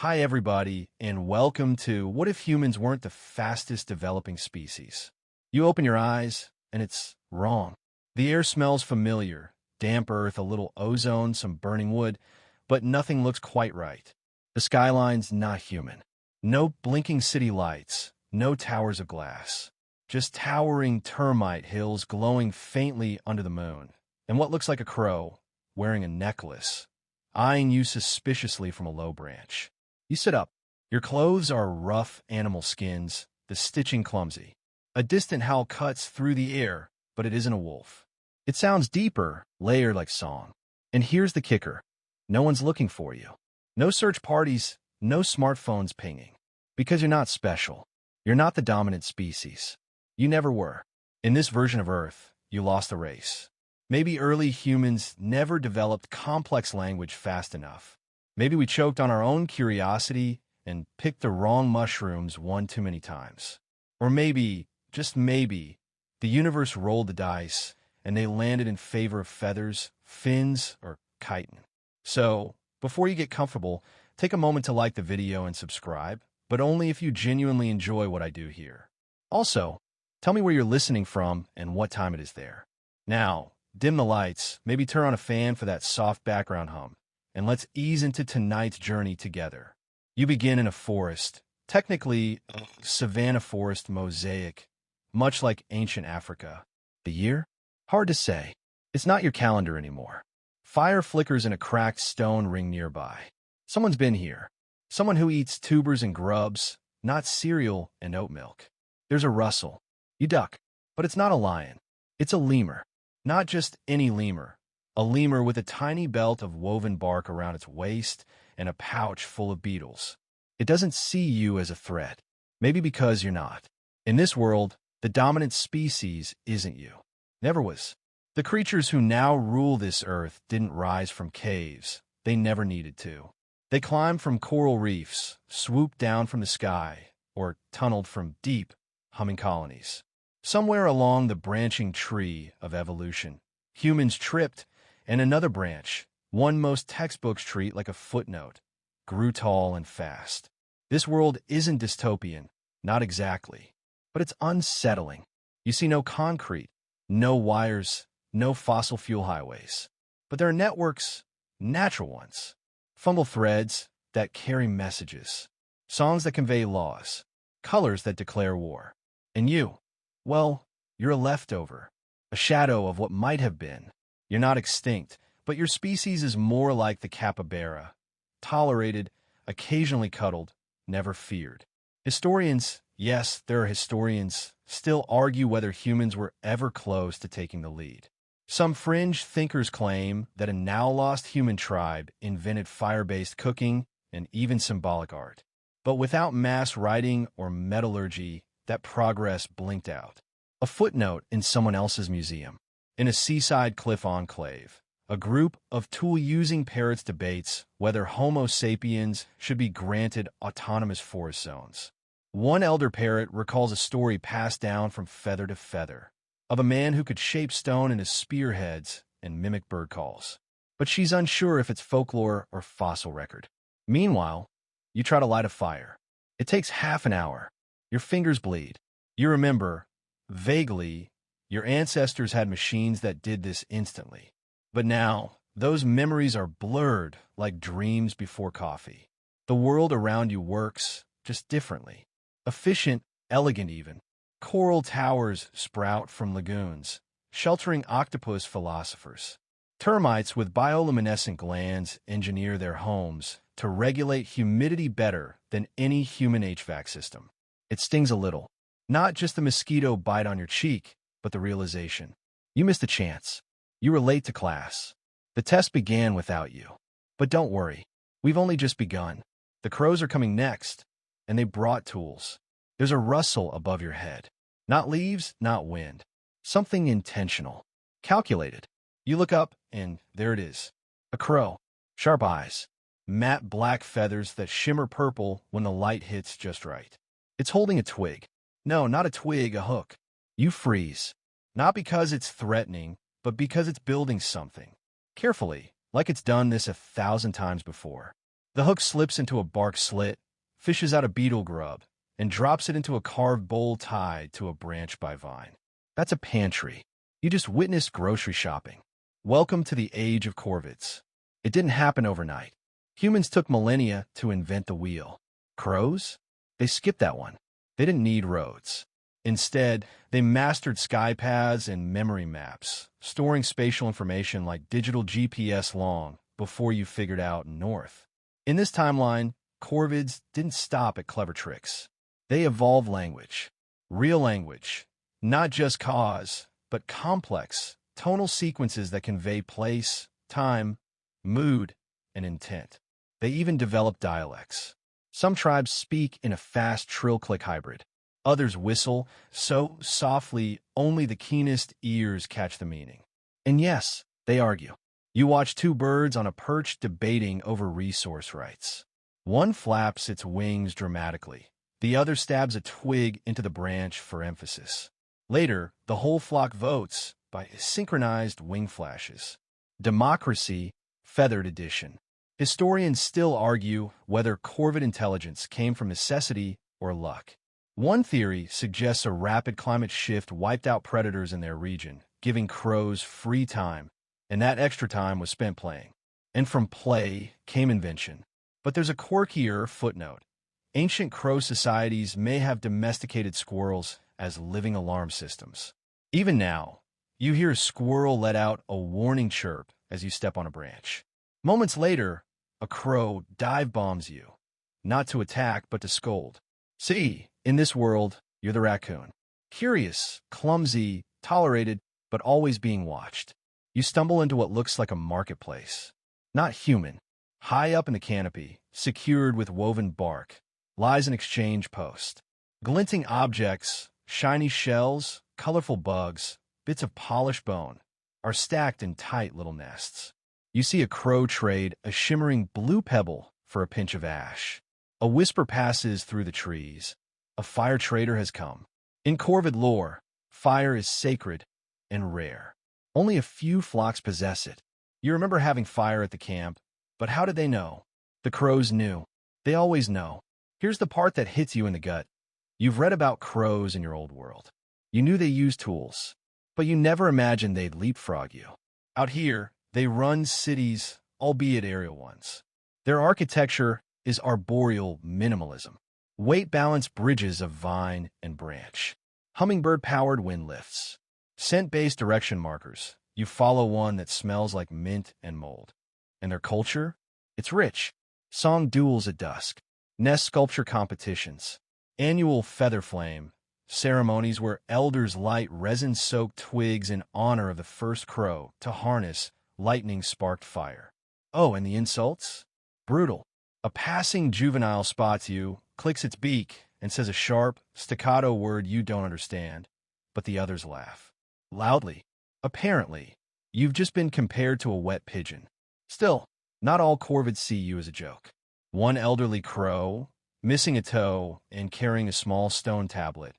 Hi, everybody, and welcome to What If Humans Weren't the Fastest Developing Species? You open your eyes, and it's wrong. The air smells familiar, damp earth, a little ozone, some burning wood, but nothing looks quite right. The skyline's not human. No blinking city lights, no towers of glass. Just towering termite hills glowing faintly under the moon, and what looks like a crow, wearing a necklace, eyeing you suspiciously from a low branch. You sit up. Your clothes are rough animal skins, the stitching clumsy. A distant howl cuts through the air, but it isn't a wolf. It sounds deeper, layered like song. And here's the kicker. No one's looking for you. No search parties, no smartphones pinging. Because you're not special. You're not the dominant species. You never were. In this version of Earth, you lost the race. Maybe early humans never developed complex language fast enough. Maybe we choked on our own curiosity and picked the wrong mushrooms one too many times. Or maybe, just maybe, the universe rolled the dice and they landed in favor of feathers, fins, or chitin. So, before you get comfortable, take a moment to like the video and subscribe, but only if you genuinely enjoy what I do here. Also, tell me where you're listening from and what time it is there. Now, dim the lights, maybe turn on a fan for that soft background hum, and let's ease into tonight's journey together. You begin in a forest, technically a savanna forest mosaic, much like ancient Africa. The year? Hard to say. It's not your calendar anymore. Fire flickers in a cracked stone ring nearby. Someone's been here. Someone who eats tubers and grubs, not cereal and oat milk. There's a rustle. You duck. But it's not a lion. It's a lemur. Not just any lemur. A lemur with a tiny belt of woven bark around its waist and a pouch full of beetles. It doesn't see you as a threat. Maybe because you're not. In this world, the dominant species isn't you. Never was. The creatures who now rule this earth didn't rise from caves. They never needed to. They climbed from coral reefs, swooped down from the sky, or tunneled from deep, humming colonies. Somewhere along the branching tree of evolution, humans tripped, and another branch, one most textbooks treat like a footnote, grew tall and fast. This world isn't dystopian, not exactly, but it's unsettling. You see no concrete, no wires, no fossil fuel highways. But there are networks, natural ones, fungal threads that carry messages, songs that convey laws, colors that declare war. And you, well, you're a leftover, a shadow of what might have been. You're not extinct, but your species is more like the capybara, tolerated, occasionally cuddled, never feared. Historians, yes, there are historians, still argue whether humans were ever close to taking the lead. Some fringe thinkers claim that a now-lost human tribe invented fire-based cooking and even symbolic art. But without mass writing or metallurgy, that progress blinked out. A footnote in someone else's museum. In a seaside cliff enclave, a group of tool-using parrots debates whether Homo sapiens should be granted autonomous forest zones. One elder parrot recalls a story passed down from feather to feather of a man who could shape stone into spearheads and mimic bird calls. But she's unsure if it's folklore or fossil record. Meanwhile, you try to light a fire. It takes half an hour. Your fingers bleed. You remember, vaguely, your ancestors had machines that did this instantly. But now, those memories are blurred like dreams before coffee. The world around you works, just differently. Efficient, elegant even. Coral towers sprout from lagoons, sheltering octopus philosophers. Termites with bioluminescent glands engineer their homes to regulate humidity better than any human HVAC system. It stings a little. Not just the mosquito bite on your cheek, but the realization. You missed a chance. You were late to class. The test began without you. But don't worry. We've only just begun. The crows are coming next, and they brought tools. There's a rustle above your head. Not leaves, not wind. Something intentional. Calculated. You look up, and there it is. A crow. Sharp eyes. Matte black feathers that shimmer purple when the light hits just right. It's holding a twig. No, not a twig, a hook. You freeze. Not because it's threatening, but because it's building something. Carefully, like it's done this 1,000 times before. The hook slips into a bark slit, fishes out a beetle grub, and drops it into a carved bowl tied to a branch by vine. That's a pantry. You just witnessed grocery shopping. Welcome to the age of corvids. It didn't happen overnight. Humans took millennia to invent the wheel. Crows? They skipped that one. They didn't need roads. Instead, they mastered sky paths and memory maps, storing spatial information like digital GPS long before you figured out north. In this timeline, corvids didn't stop at clever tricks. They evolved language. Real language. Not just cause, but complex, tonal sequences that convey place, time, mood, and intent. They even developed dialects. Some tribes speak in a fast trill-click hybrid. Others whistle so softly only the keenest ears catch the meaning. And yes, they argue. You watch two birds on a perch debating over resource rights. One flaps its wings dramatically. The other stabs a twig into the branch for emphasis. Later, the whole flock votes by synchronized wing flashes. Democracy, feathered edition. Historians still argue whether corvid intelligence came from necessity or luck. One theory suggests a rapid climate shift wiped out predators in their region, giving crows free time, and that extra time was spent playing. And from play came invention. But there's a quirkier footnote. Ancient crow societies may have domesticated squirrels as living alarm systems. Even now, you hear a squirrel let out a warning chirp as you step on a branch. Moments later, a crow dive bombs you, not to attack but to scold. See, in this world, you're the raccoon. Curious, clumsy, tolerated, but always being watched. You stumble into what looks like a marketplace. Not human. High up in the canopy, secured with woven bark, lies an exchange post. Glinting objects, shiny shells, colorful bugs, bits of polished bone, are stacked in tight little nests. You see a crow trade a shimmering blue pebble for a pinch of ash. A whisper passes through the trees. A fire trader has come. In corvid lore, fire is sacred and rare. Only a few flocks possess it. You remember having fire at the camp, but how did they know? The crows knew. They always know. Here's the part that hits you in the gut. You've read about crows in your old world. You knew they used tools, but you never imagined they'd leapfrog you. Out here, they run cities, albeit aerial ones. Their architecture is arboreal minimalism. Weight-balanced bridges of vine and branch. Hummingbird-powered wind lifts. Scent-based direction markers. You follow one that smells like mint and mold. And their culture? It's rich. Song duels at dusk. Nest sculpture competitions. Annual feather flame. Ceremonies where elders light resin-soaked twigs in honor of the first crow to harness lightning-sparked fire. Oh, and the insults? Brutal. A passing juvenile spots you, clicks its beak, and says a sharp, staccato word you don't understand, but the others laugh. Loudly. Apparently, you've just been compared to a wet pigeon. Still, not all corvids see you as a joke. One elderly crow, missing a toe and carrying a small stone tablet,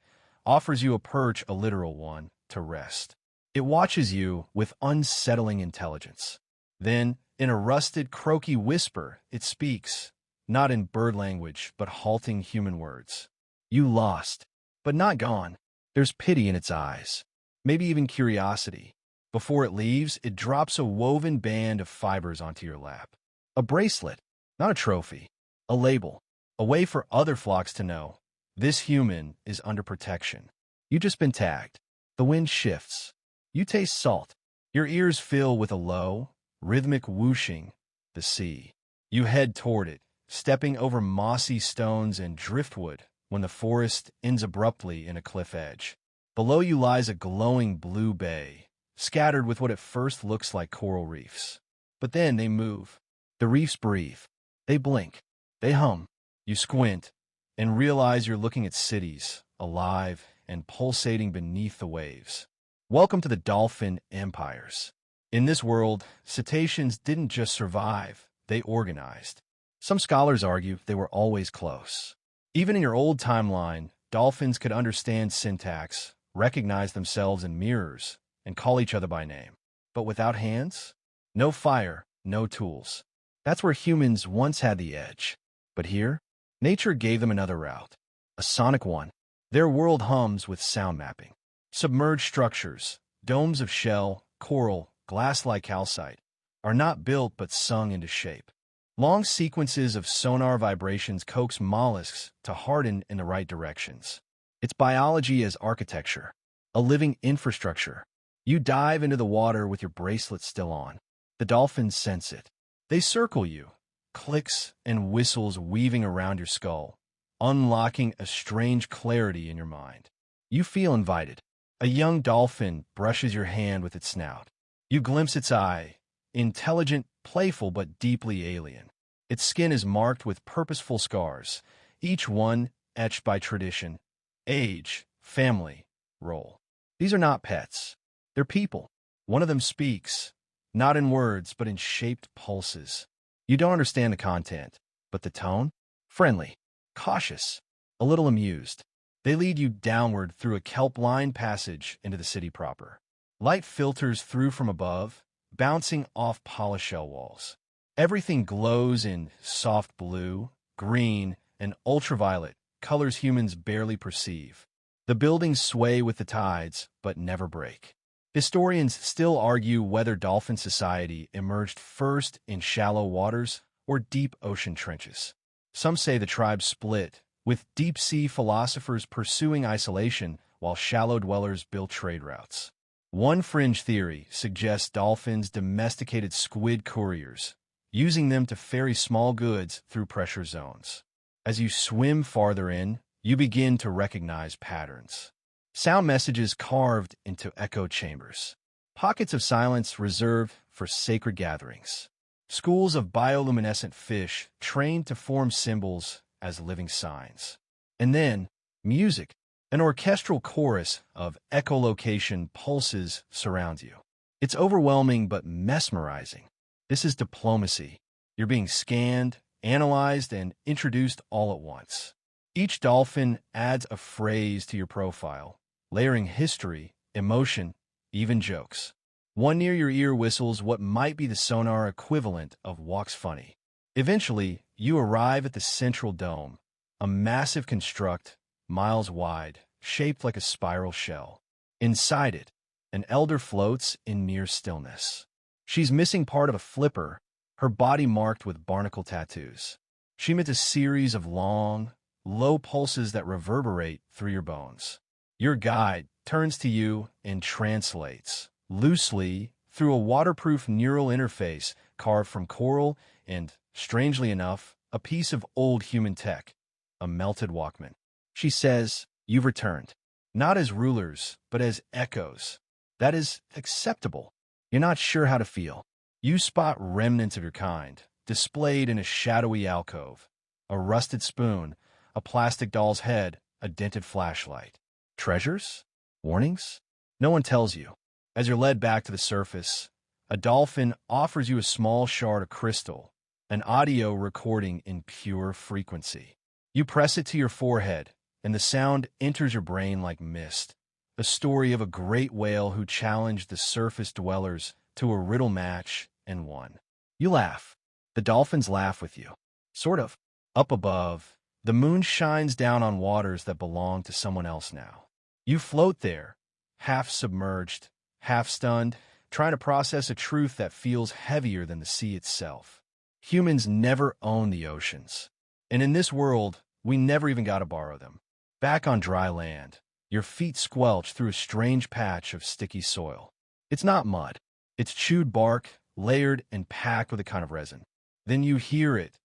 offers you a perch, a literal one, to rest. It watches you with unsettling intelligence. Then, in a rusted, croaky whisper, it speaks, not in bird language, but halting human words. You lost, but not gone. There's pity in its eyes, maybe even curiosity. Before it leaves, it drops a woven band of fibers onto your lap. A bracelet, not a trophy. A label, a way for other flocks to know, this human is under protection. You've just been tagged. The wind shifts. You taste salt. Your ears fill with a low, rhythmic whooshing, the sea. You head toward it, stepping over mossy stones and driftwood when the forest ends abruptly in a cliff edge. Below you lies a glowing blue bay, scattered with what at first looks like coral reefs. But then they move. The reefs breathe. They blink. They hum. You squint and realize you're looking at cities, alive and pulsating beneath the waves. Welcome to the dolphin empires. In this world, cetaceans didn't just survive, they organized. Some scholars argue they were always close. Even in your old timeline, dolphins could understand syntax, recognize themselves in mirrors, and call each other by name. But without hands? No fire, no tools. That's where humans once had the edge. But here, nature gave them another route. A sonic one. Their world hums with sound mapping. Submerged structures, domes of shell, coral, glass-like calcite, are not built but sung into shape. Long sequences of sonar vibrations coax mollusks to harden in the right directions. It's biology as architecture, a living infrastructure. You dive into the water with your bracelet still on. The dolphins sense it. They circle you, clicks and whistles weaving around your skull, unlocking a strange clarity in your mind. You feel invited. A young dolphin brushes your hand with its snout. You glimpse its eye, intelligent, playful, but deeply alien. Its skin is marked with purposeful scars, each one etched by tradition, age, family, role. These are not pets. They're people. One of them speaks, not in words, but in shaped pulses. You don't understand the content, but the tone? Friendly, cautious, a little amused. They lead you downward through a kelp-lined passage into the city proper. Light filters through from above, bouncing off polished shell walls. Everything glows in soft blue, green, and ultraviolet, colors humans barely perceive. The buildings sway with the tides, but never break. Historians still argue whether dolphin society emerged first in shallow waters or deep ocean trenches. Some say the tribe split, with deep-sea philosophers pursuing isolation while shallow dwellers built trade routes. One fringe theory suggests dolphins domesticated squid couriers, using them to ferry small goods through pressure zones. As you swim farther in, you begin to recognize patterns. Sound messages carved into echo chambers. Pockets of silence reserved for sacred gatherings. Schools of bioluminescent fish trained to form symbols as living signs. And then, music. An orchestral chorus of echolocation pulses surrounds you. It's overwhelming but mesmerizing. This is diplomacy. You're being scanned, analyzed, and introduced all at once. Each dolphin adds a phrase to your profile, layering history, emotion, even jokes. One near your ear whistles what might be the sonar equivalent of walks funny. Eventually, you arrive at the central dome, a massive construct, miles wide, shaped like a spiral shell. Inside it, an elder floats in near stillness. She's missing part of a flipper, her body marked with barnacle tattoos. She emits a series of long, low pulses that reverberate through your bones. Your guide turns to you and translates, loosely, through a waterproof neural interface carved from coral and, strangely enough, a piece of old human tech, a melted Walkman. She says, "You've returned. Not as rulers, but as echoes. That is acceptable." You're not sure how to feel. You spot remnants of your kind, displayed in a shadowy alcove. A rusted spoon, a plastic doll's head, a dented flashlight. Treasures? Warnings? No one tells you. As you're led back to the surface, a dolphin offers you a small shard of crystal, an audio recording in pure frequency. You press it to your forehead, and the sound enters your brain like mist. A story of a great whale who challenged the surface dwellers to a riddle match and won. You laugh. The dolphins laugh with you. Sort of. Up above, the moon shines down on waters that belong to someone else now. You float there, half submerged, half stunned, trying to process a truth that feels heavier than the sea itself. Humans never own the oceans. And in this world, we never even got to borrow them. Back on dry land, your feet squelch through a strange patch of sticky soil. It's not mud. It's chewed bark, layered and packed with a kind of resin. Then you hear it,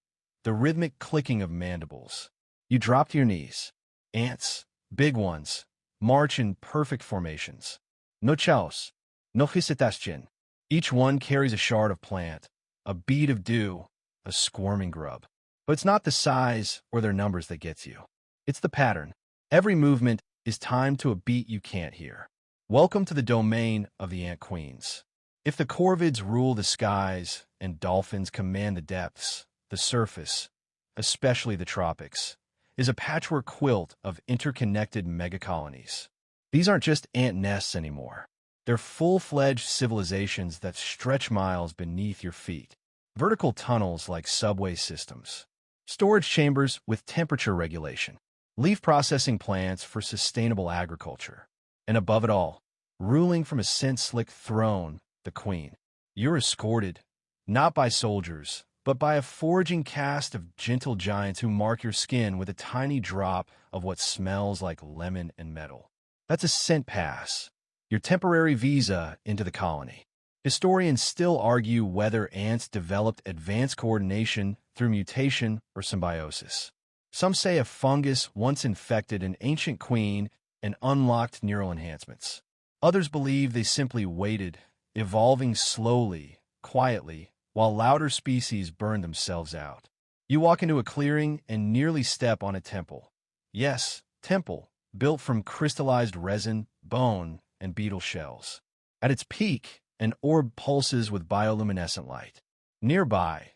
the rhythmic clicking of mandibles. You drop to your knees. Ants, big ones, march in perfect formations. No chaos, no hisitastion. Each one carries a shard of plant, a bead of dew, a squirming grub. But it's not the size or their numbers that gets you. It's the pattern. Every movement is timed to a beat you can't hear. Welcome to the domain of the ant queens. If the corvids rule the skies and dolphins command the depths, the surface, especially the tropics, is a patchwork quilt of interconnected megacolonies. These aren't just ant nests anymore. They're full-fledged civilizations that stretch miles beneath your feet. vertical tunnels like subway systems, storage chambers with temperature regulation, leaf processing plants for sustainable agriculture, and above it all, ruling from a scent-slick throne, the queen. You're escorted, not by soldiers, but by a foraging caste of gentle giants who mark your skin with a tiny drop of what smells like lemon and metal. That's a scent pass, your temporary visa into the colony. Historians still argue whether ants developed advanced coordination through mutation or symbiosis. Some say a fungus once infected an ancient queen and unlocked neural enhancements. Others believe they simply waited, evolving slowly, quietly, while louder species burned themselves out. You walk into a clearing and nearly step on a temple. Yes, temple, built from crystallized resin, bone, and beetle shells. At its peak, an orb pulses with bioluminescent light. Nearby,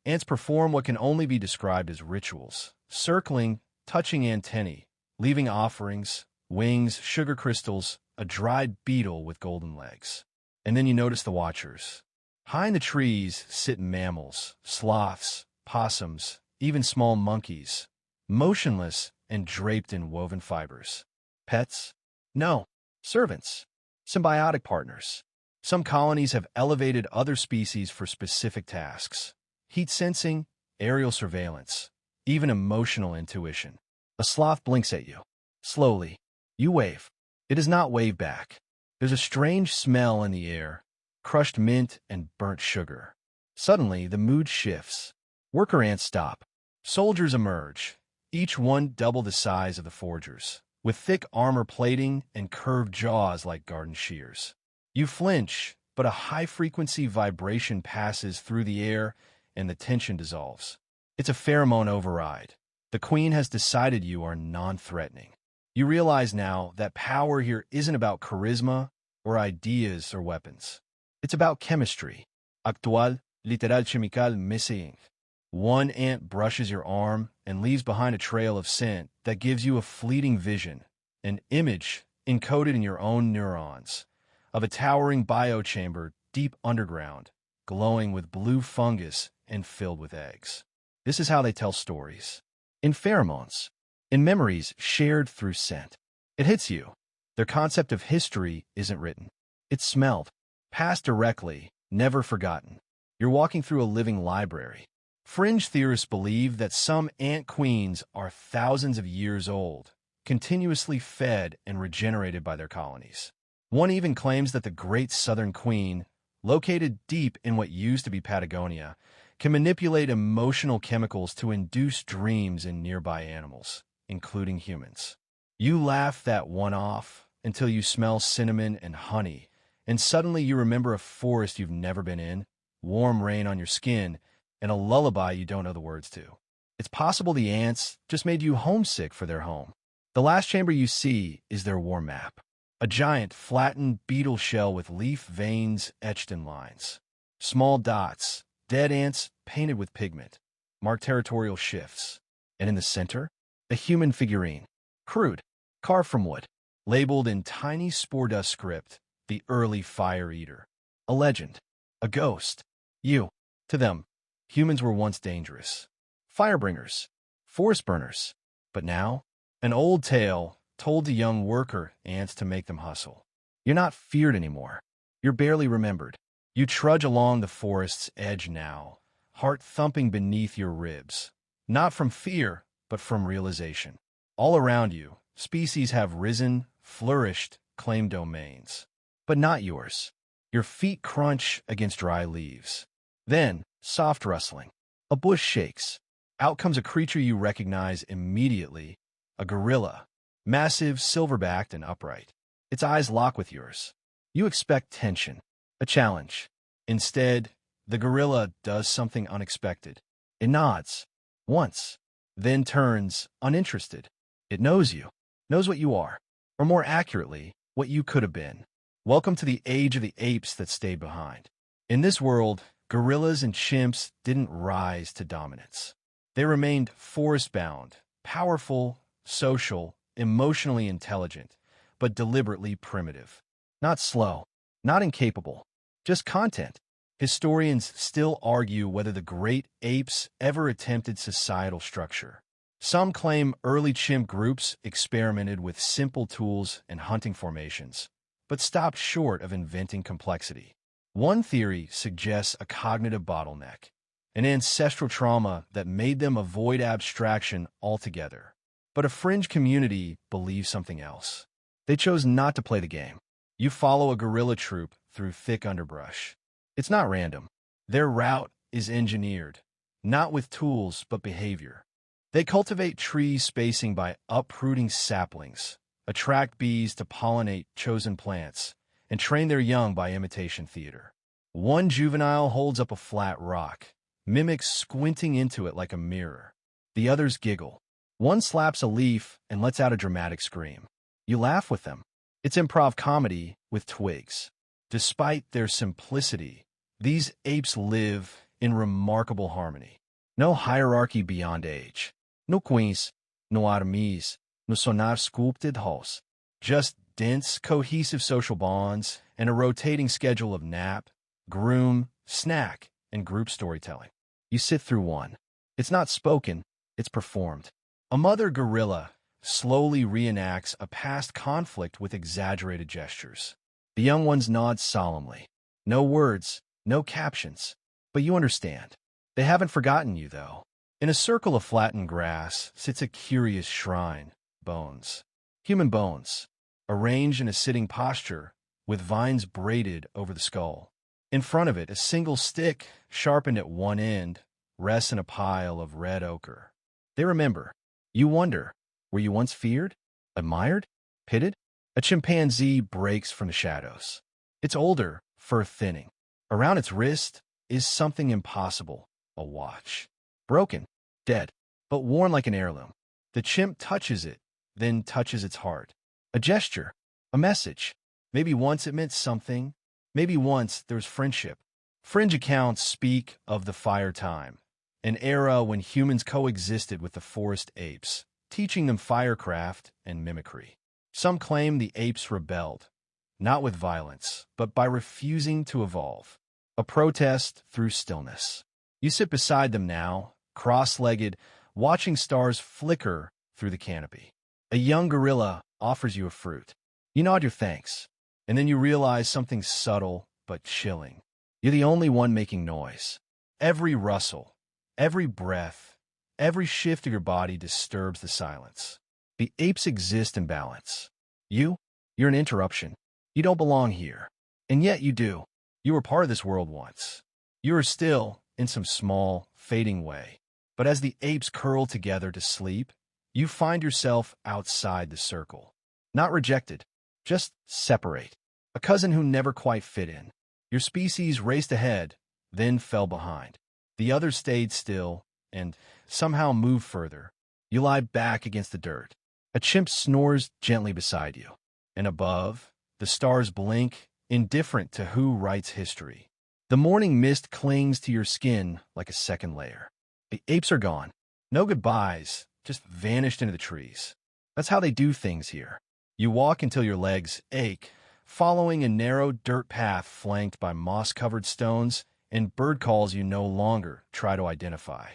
ants perform what can only be described as rituals, circling, touching antennae, leaving offerings, wings, sugar crystals, a dried beetle with golden legs. And then you notice the watchers. High in the trees sit mammals, sloths, possums, even small monkeys, motionless and draped in woven fibers. Pets? No. Servants. Symbiotic partners. Some colonies have elevated other species for specific tasks. Heat sensing, aerial surveillance, even emotional intuition. A sloth blinks at you. Slowly. You wave. It does not wave back. There's a strange smell in the air, crushed mint and burnt sugar. Suddenly, the mood shifts. Worker ants stop. Soldiers emerge, each one double the size of the forgers, with thick armor plating and curved jaws like garden shears. You flinch, but a high-frequency vibration passes through the air and the tension dissolves. It's a pheromone override. The queen has decided you are non-threatening. You realize now that power here isn't about charisma or ideas or weapons. It's about chemistry. Actual, literal chimical missing. One ant brushes your arm and leaves behind a trail of scent that gives you a fleeting vision, an image encoded in your own neurons, of a towering biochamber deep underground, glowing with blue fungus and filled with eggs. This is how they tell stories. In pheromones, in memories shared through scent. It hits you. Their concept of history isn't written. It's smelled, passed directly, never forgotten. You're walking through a living library. Fringe theorists believe that some ant queens are thousands of years old, continuously fed and regenerated by their colonies. One even claims that the Great Southern Queen, located deep in what used to be Patagonia, can manipulate emotional chemicals to induce dreams in nearby animals, including humans. You laugh that one off until you smell cinnamon and honey, and suddenly you remember a forest you've never been in, warm rain on your skin, and a lullaby you don't know the words to. It's possible the ants just made you homesick for their home. The last chamber you see is their war map. A giant, flattened beetle shell with leaf veins etched in lines. Small dots, dead ants painted with pigment, mark territorial shifts. And in the center, a human figurine. Crude, carved from wood, labeled in tiny spore dust script, the early fire eater. A legend, a ghost. You. To them, humans were once dangerous. Firebringers, forest burners. But now, an old tale told to young worker ants to make them hustle. You're not feared anymore. You're barely remembered. You trudge along the forest's edge now, heart thumping beneath your ribs. Not from fear, but from realization. All around you, species have risen, flourished, claimed domains. But not yours. Your feet crunch against dry leaves. Then, soft rustling. A bush shakes. Out comes a creature you recognize immediately, a gorilla. Massive, silverbacked, and upright. Its eyes lock with yours. You expect tension, a challenge. Instead, the gorilla does something unexpected. It nods. Once. Then turns, uninterested. It knows you. Knows what you are. Or more accurately, what you could have been. Welcome to the age of the apes that stayed behind. In this world, gorillas and chimps didn't rise to dominance. They remained forest-bound, powerful, social, emotionally intelligent, but deliberately primitive. Not slow, not incapable, just content. Historians still argue whether the great apes ever attempted societal structure. Some claim early chimp groups experimented with simple tools and hunting formations, but stopped short of inventing complexity. One theory suggests a cognitive bottleneck, an ancestral trauma that made them avoid abstraction altogether. But a fringe community believes something else. They chose not to play the game. You follow a gorilla troop through thick underbrush. It's not random. Their route is engineered, not with tools but behavior. They cultivate tree spacing by uprooting saplings, attract bees to pollinate chosen plants, and train their young by imitation theater. One juvenile holds up a flat rock, mimics squinting into it like a mirror. The others giggle. One slaps a leaf and lets out a dramatic scream. You laugh with them. It's improv comedy with twigs. Despite their simplicity, these apes live in remarkable harmony. No hierarchy beyond age. No queens, no armies, no sonar-sculpted halls. Just dense, cohesive social bonds and a rotating schedule of nap, groom, snack, and group storytelling. You sit through one. It's not spoken, it's performed. A mother gorilla slowly reenacts a past conflict with exaggerated gestures. The young ones nod solemnly. No words, no captions. But you understand. They haven't forgotten you, though. In a circle of flattened grass sits a curious shrine, bones. Human bones, arranged in a sitting posture, with vines braided over the skull. In front of it, a single stick, sharpened at one end, rests in a pile of red ochre. They remember. You wonder, were you once feared? Admired? Pitted? A chimpanzee breaks from the shadows. It's older, fur thinning. Around its wrist is something impossible, a watch. Broken, dead, but worn like an heirloom. The chimp touches it, then touches its heart. A gesture, a message. Maybe once it meant something. Maybe once there was friendship. Fringe accounts speak of the fire time, an era when humans coexisted with the forest apes, teaching them firecraft and mimicry. Some claim the apes rebelled, not with violence, but by refusing to evolve. A protest through stillness. You sit beside them now, cross-legged, watching stars flicker through the canopy. A young gorilla offers you a fruit. You nod your thanks, and then you realize something subtle but chilling. You're the only one making noise. Every rustle, every breath, every shift of your body disturbs the silence. The apes exist in balance. You're an interruption. You don't belong here. And yet you do. You were part of this world once. You are still, in some small, fading way. But as the apes curl together to sleep, you find yourself outside the circle. Not rejected, just separate. A cousin who never quite fit in. Your species raced ahead, then fell behind. The others stayed still and somehow moved further. You lie back against the dirt. A chimp snores gently beside you. And above, the stars blink, indifferent to who writes history. The morning mist clings to your skin like a second layer. The apes are gone. No goodbyes, just vanished into the trees. That's how they do things here. You walk until your legs ache, following a narrow dirt path flanked by moss-covered stones and bird calls you no longer try to identify.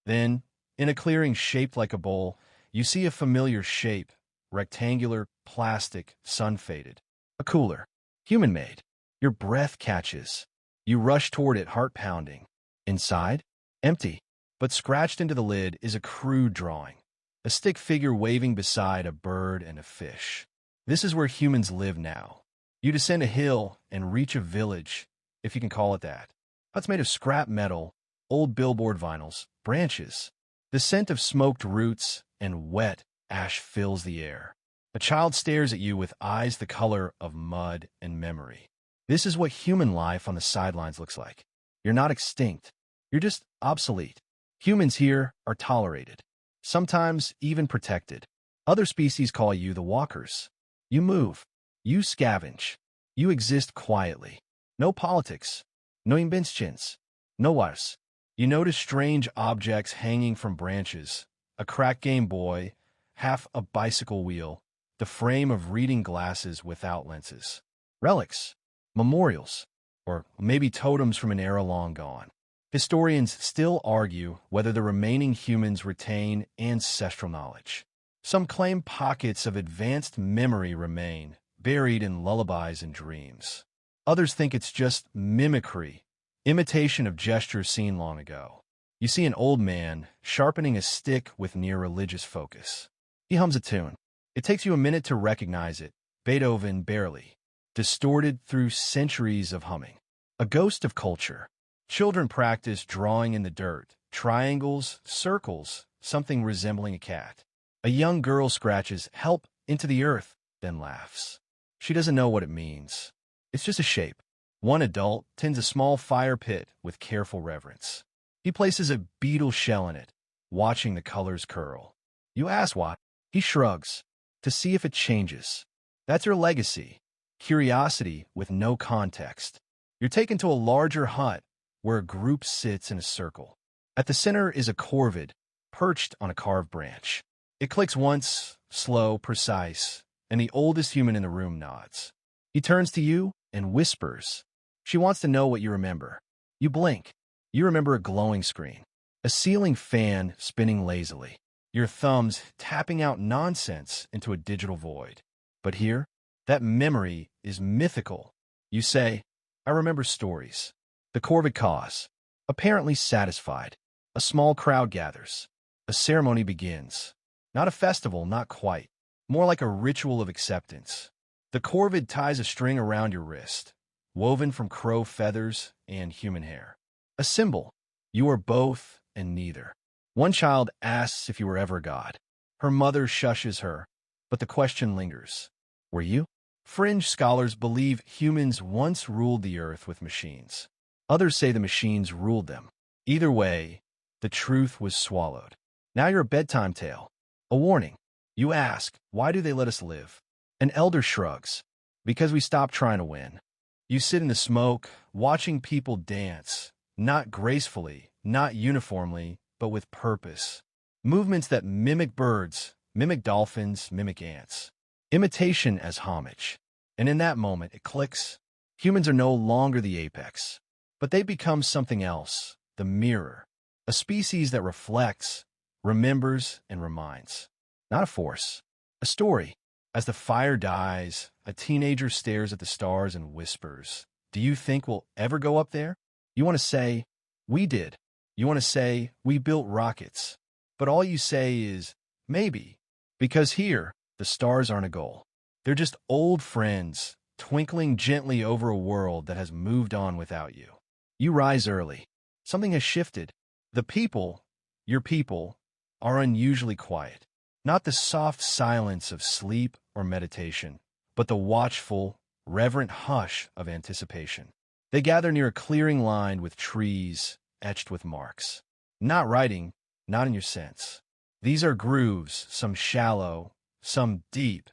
Then, in a clearing shaped like a bowl, you see a familiar shape, rectangular, plastic, sun-faded. A cooler, human-made. Your breath catches. You rush toward it, heart pounding. Inside, empty. But scratched into the lid is a crude drawing. A stick figure waving beside a bird and a fish. This is where humans live now. You descend a hill and reach a village, if you can call it that. It's made of scrap metal, old billboard vinyls, branches. The scent of smoked roots and wet ash fills the air. A child stares at you with eyes the color of mud and memory. This is what human life on the sidelines looks like. You're not extinct. You're just obsolete. Humans here are tolerated, sometimes even protected. Other species call you the walkers. You move. You scavenge. You exist quietly. No politics. No inventions. No wars. You notice strange objects hanging from branches. A cracked Game Boy, half a bicycle wheel, the frame of reading glasses without lenses. Relics. Memorials. or maybe totems from an era long gone. Historians still argue whether the remaining humans retain ancestral knowledge. Some claim pockets of advanced memory remain, buried in lullabies and dreams. Others think it's just mimicry, imitation of gestures seen long ago. You see an old man sharpening a stick with near-religious focus. He hums a tune. It takes you a minute to recognize it. Beethoven barely, distorted through centuries of humming. A ghost of culture. Children practice drawing in the dirt, triangles, circles, something resembling a cat. A young girl scratches "help" into the earth, then laughs. She doesn't know what it means. It's just a shape. One adult tends a small fire pit with careful reverence. He places a beetle shell in it, watching the colors curl. You ask why. He shrugs, to see if it changes. That's your legacy. Curiosity with no context. You're taken to a larger hut, where a group sits in a circle. At the center is a corvid, perched on a carved branch. It clicks once, slow, precise, and the oldest human in the room nods. He turns to you and whispers. She wants to know what you remember. You blink. You remember a glowing screen, a ceiling fan spinning lazily, your thumbs tapping out nonsense into a digital void. But here, that memory is mythical. You say, I remember stories. The corvid caws. Apparently satisfied. A small crowd gathers. A ceremony begins. Not a festival, not quite. More like a ritual of acceptance. The corvid ties a string around your wrist, woven from crow feathers and human hair. A symbol. You are both and neither. One child asks if you were ever God. Her mother shushes her, but the question lingers. Were you? Fringe scholars believe humans once ruled the earth with machines. Others say the machines ruled them. Either way, the truth was swallowed. Now you're a bedtime tale. A warning. You ask, why do they let us live? An elder shrugs. Because we stopped trying to win. You sit in the smoke, watching people dance. Not gracefully, not uniformly, but with purpose. Movements that mimic birds, mimic dolphins, mimic ants. Imitation as homage. And in that moment, it clicks. Humans are no longer the apex. But they become something else, the mirror. A species that reflects, remembers, and reminds. Not a force. A story. As the fire dies, a teenager stares at the stars and whispers, do you think we'll ever go up there? You want to say, we did. You want to say, we built rockets. But all you say is, maybe. Because here, the stars aren't a goal. They're just old friends, twinkling gently over a world that has moved on without you. You rise early. Something has shifted. The people, your people, are unusually quiet. Not the soft silence of sleep or meditation, but the watchful, reverent hush of anticipation. They gather near a clearing lined with trees, etched with marks. Not writing, not in your sense. These are grooves, some shallow, some deep,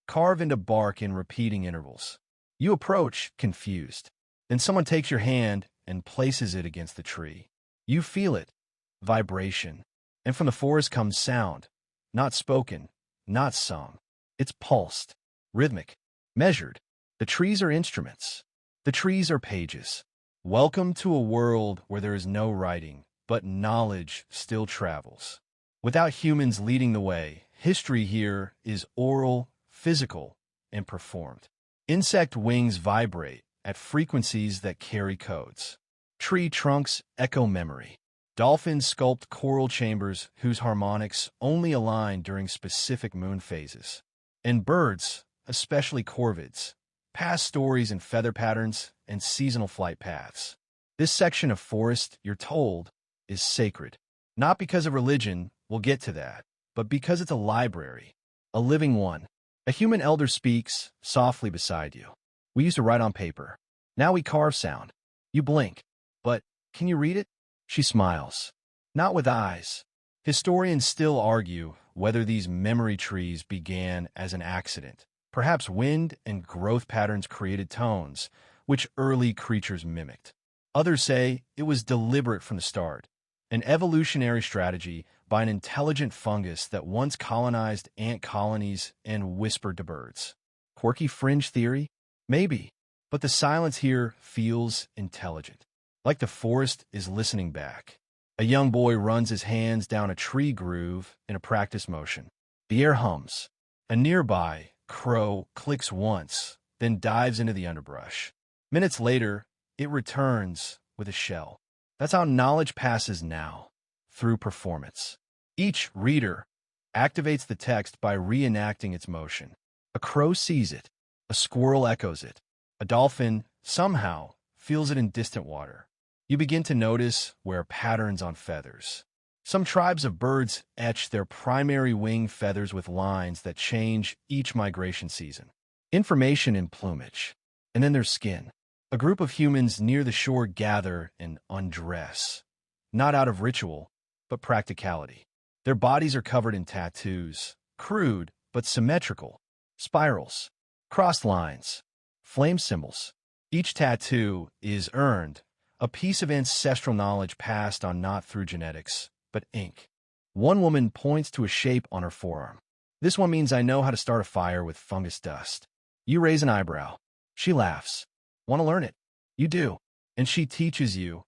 carved into bark in repeating intervals. You approach, confused. Then someone takes your hand and places it against the tree. You feel it, vibration. And from the forest comes sound, not spoken, not sung. It's pulsed, rhythmic, measured. The trees are instruments. The trees are pages. Welcome to a world where there is no writing, but knowledge still travels. Without humans leading the way, history here is oral, physical, and performed. Insect wings vibrate at frequencies that carry codes. Tree trunks echo memory. Dolphins sculpt coral chambers whose harmonics only align during specific moon phases. And birds, especially corvids, pass stories in feather patterns and seasonal flight paths. This section of forest, you're told, is sacred. Not because of religion, we'll get to that, but because it's a library, a living one. A human elder speaks softly beside you. We used to write on paper. Now we carve sound. You blink. But can you read it? She smiles. Not with eyes. Historians still argue whether these memory trees began as an accident. Perhaps wind and growth patterns created tones, which early creatures mimicked. Others say it was deliberate from the start, an evolutionary strategy by an intelligent fungus that once colonized ant colonies and whispered to birds. Quirky fringe theory? Maybe. But the silence here feels intelligent, like the forest is listening back. A young boy runs his hands down a tree groove in a practice motion. The air hums. A nearby crow clicks once, then dives into the underbrush. Minutes later, it returns with a shell. That's how knowledge passes now, through performance. Each reader activates the text by reenacting its motion. A crow sees it. A squirrel echoes it. A dolphin, somehow, feels it in distant water. You begin to notice where patterns on feathers. Some tribes of birds etch their primary wing feathers with lines that change each migration season. Information in plumage. And then there's skin. A group of humans near the shore gather and undress, not out of ritual, but practicality. Their bodies are covered in tattoos, crude but symmetrical, spirals, crossed lines, flame symbols. Each tattoo is earned, a piece of ancestral knowledge passed on not through genetics, but ink. One woman points to a shape on her forearm. This one means I know how to start a fire with fungus dust. You raise an eyebrow. She laughs. Want to learn it? You do. And she teaches you,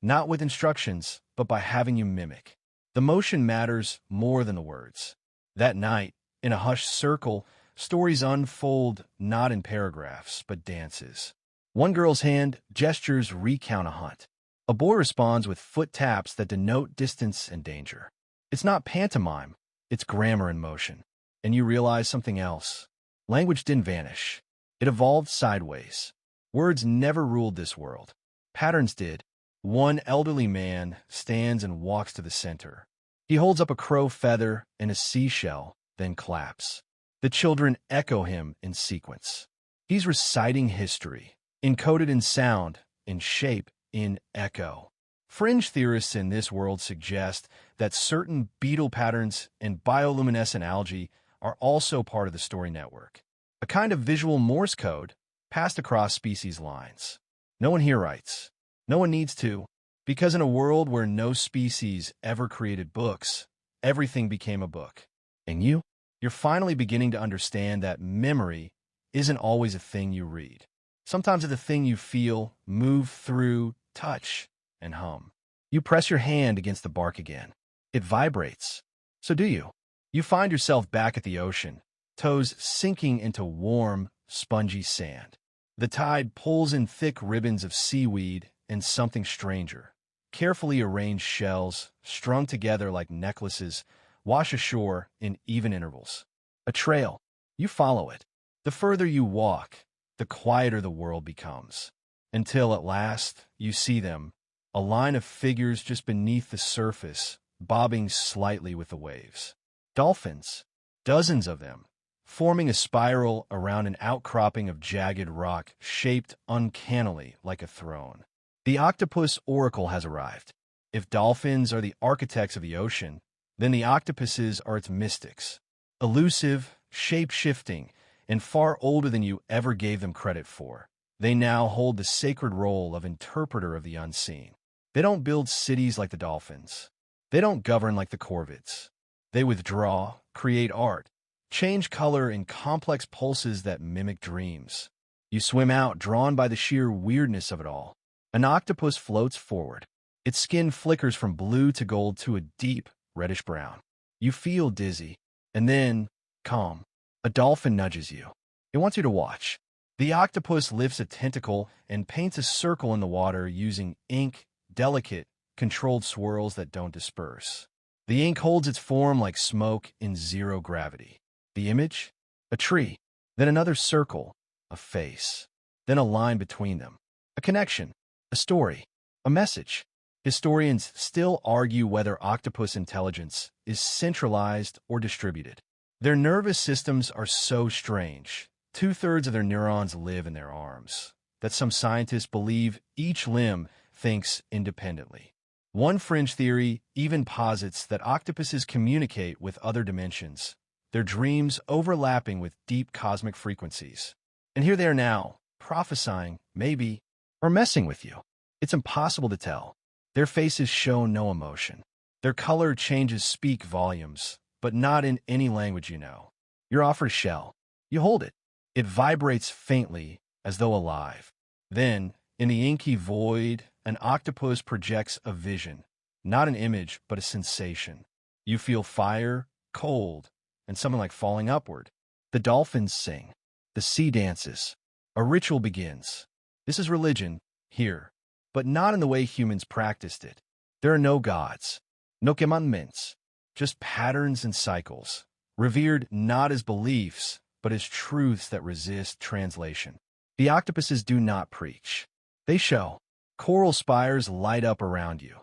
not with instructions, but by having you mimic. The motion matters more than the words. That night, in a hushed circle, stories unfold not in paragraphs, but dances. One girl's hand gestures recount a hunt. A boy responds with foot taps that denote distance and danger. It's not pantomime, it's grammar in motion. And you realize something else. Language didn't vanish. It evolved sideways. Words never ruled this world. Patterns did. One elderly man stands and walks to the center. He holds up a crow feather and a seashell, then claps. The children echo him in sequence. He's reciting history, encoded in sound, in shape, in echo. Fringe theorists in this world suggest that certain beetle patterns and bioluminescent algae are also part of the story network, a kind of visual Morse code passed across species lines. No one here writes. No one needs to, because in a world where no species ever created books, everything became a book. And you're finally beginning to understand that memory isn't always a thing you read. Sometimes it's a thing you feel, move through, touch, and hum. You press your hand against the bark again. It vibrates. So do you. You find yourself back at the ocean, toes sinking into warm, spongy sand. The tide pulls in thick ribbons of seaweed and something stranger. Carefully arranged shells, strung together like necklaces, wash ashore in even intervals. A trail. You follow it. The further you walk, the quieter the world becomes. Until at last, you see them, a line of figures just beneath the surface, bobbing slightly with the waves. Dolphins. Dozens of them, forming a spiral around an outcropping of jagged rock shaped uncannily like a throne. The octopus oracle has arrived. If dolphins are the architects of the ocean, then the octopuses are its mystics. Elusive, shape-shifting, and far older than you ever gave them credit for. They now hold the sacred role of interpreter of the unseen. They don't build cities like the dolphins. They don't govern like the corvids. They withdraw, create art, change color in complex pulses that mimic dreams. You swim out, drawn by the sheer weirdness of it all. An octopus floats forward. Its skin flickers from blue to gold to a deep, reddish brown. You feel dizzy, and then, calm. A dolphin nudges you. It wants you to watch. The octopus lifts a tentacle and paints a circle in the water using ink, delicate, controlled swirls that don't disperse. The ink holds its form like smoke in zero gravity. The image? A tree. Then another circle. A face. Then a line between them. A connection. A story. A message. Historians still argue whether octopus intelligence is centralized or distributed. Their nervous systems are so strange. 2/3 of their neurons live in their arms, that some scientists believe each limb thinks independently. One fringe theory even posits that octopuses communicate with other dimensions, their dreams overlapping with deep cosmic frequencies. And here they are now, prophesying, maybe, or messing with you. It's impossible to tell. Their faces show no emotion. Their color changes speak volumes, but not in any language you know. You're offered a shell. You hold it. It vibrates faintly, as though alive. Then, in the inky void, an octopus projects a vision, not an image, but a sensation. You feel fire, cold, and something like falling upward. The dolphins sing. The sea dances. A ritual begins. This is religion, here, but not in the way humans practiced it. There are no gods, no commandments, just patterns and cycles, revered not as beliefs, but as truths that resist translation. The octopuses do not preach. They show. Coral spires light up around you,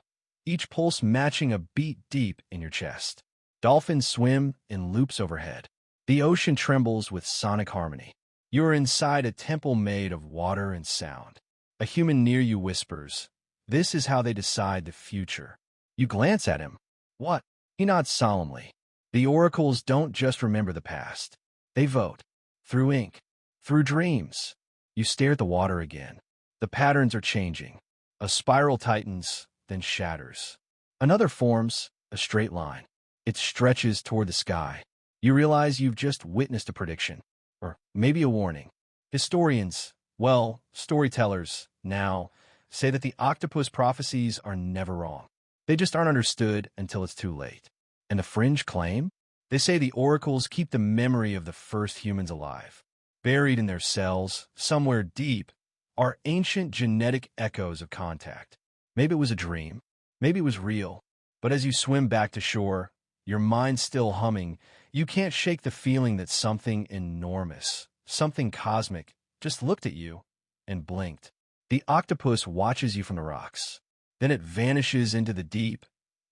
each pulse matching a beat deep in your chest. Dolphins swim in loops overhead. The ocean trembles with sonic harmony. You are inside a temple made of water and sound. A human near you whispers, "This is how they decide the future." You glance at him. What? He nods solemnly. The oracles don't just remember the past. They vote. Through ink. Through dreams. You stare at the water again. The patterns are changing. A spiral tightens, then shatters. Another forms, a straight line. It stretches toward the sky. You realize you've just witnessed a prediction. Or maybe a warning. Historians, well, storytellers, now, say that the octopus prophecies are never wrong. They just aren't understood until it's too late. And the fringe claim? They say the oracles keep the memory of the first humans alive. Buried in their cells, somewhere deep, are ancient genetic echoes of contact. Maybe it was a dream. Maybe it was real. But as you swim back to shore, your mind still humming, you can't shake the feeling that something enormous, something cosmic, just looked at you and blinked. The octopus watches you from the rocks. Then it vanishes into the deep,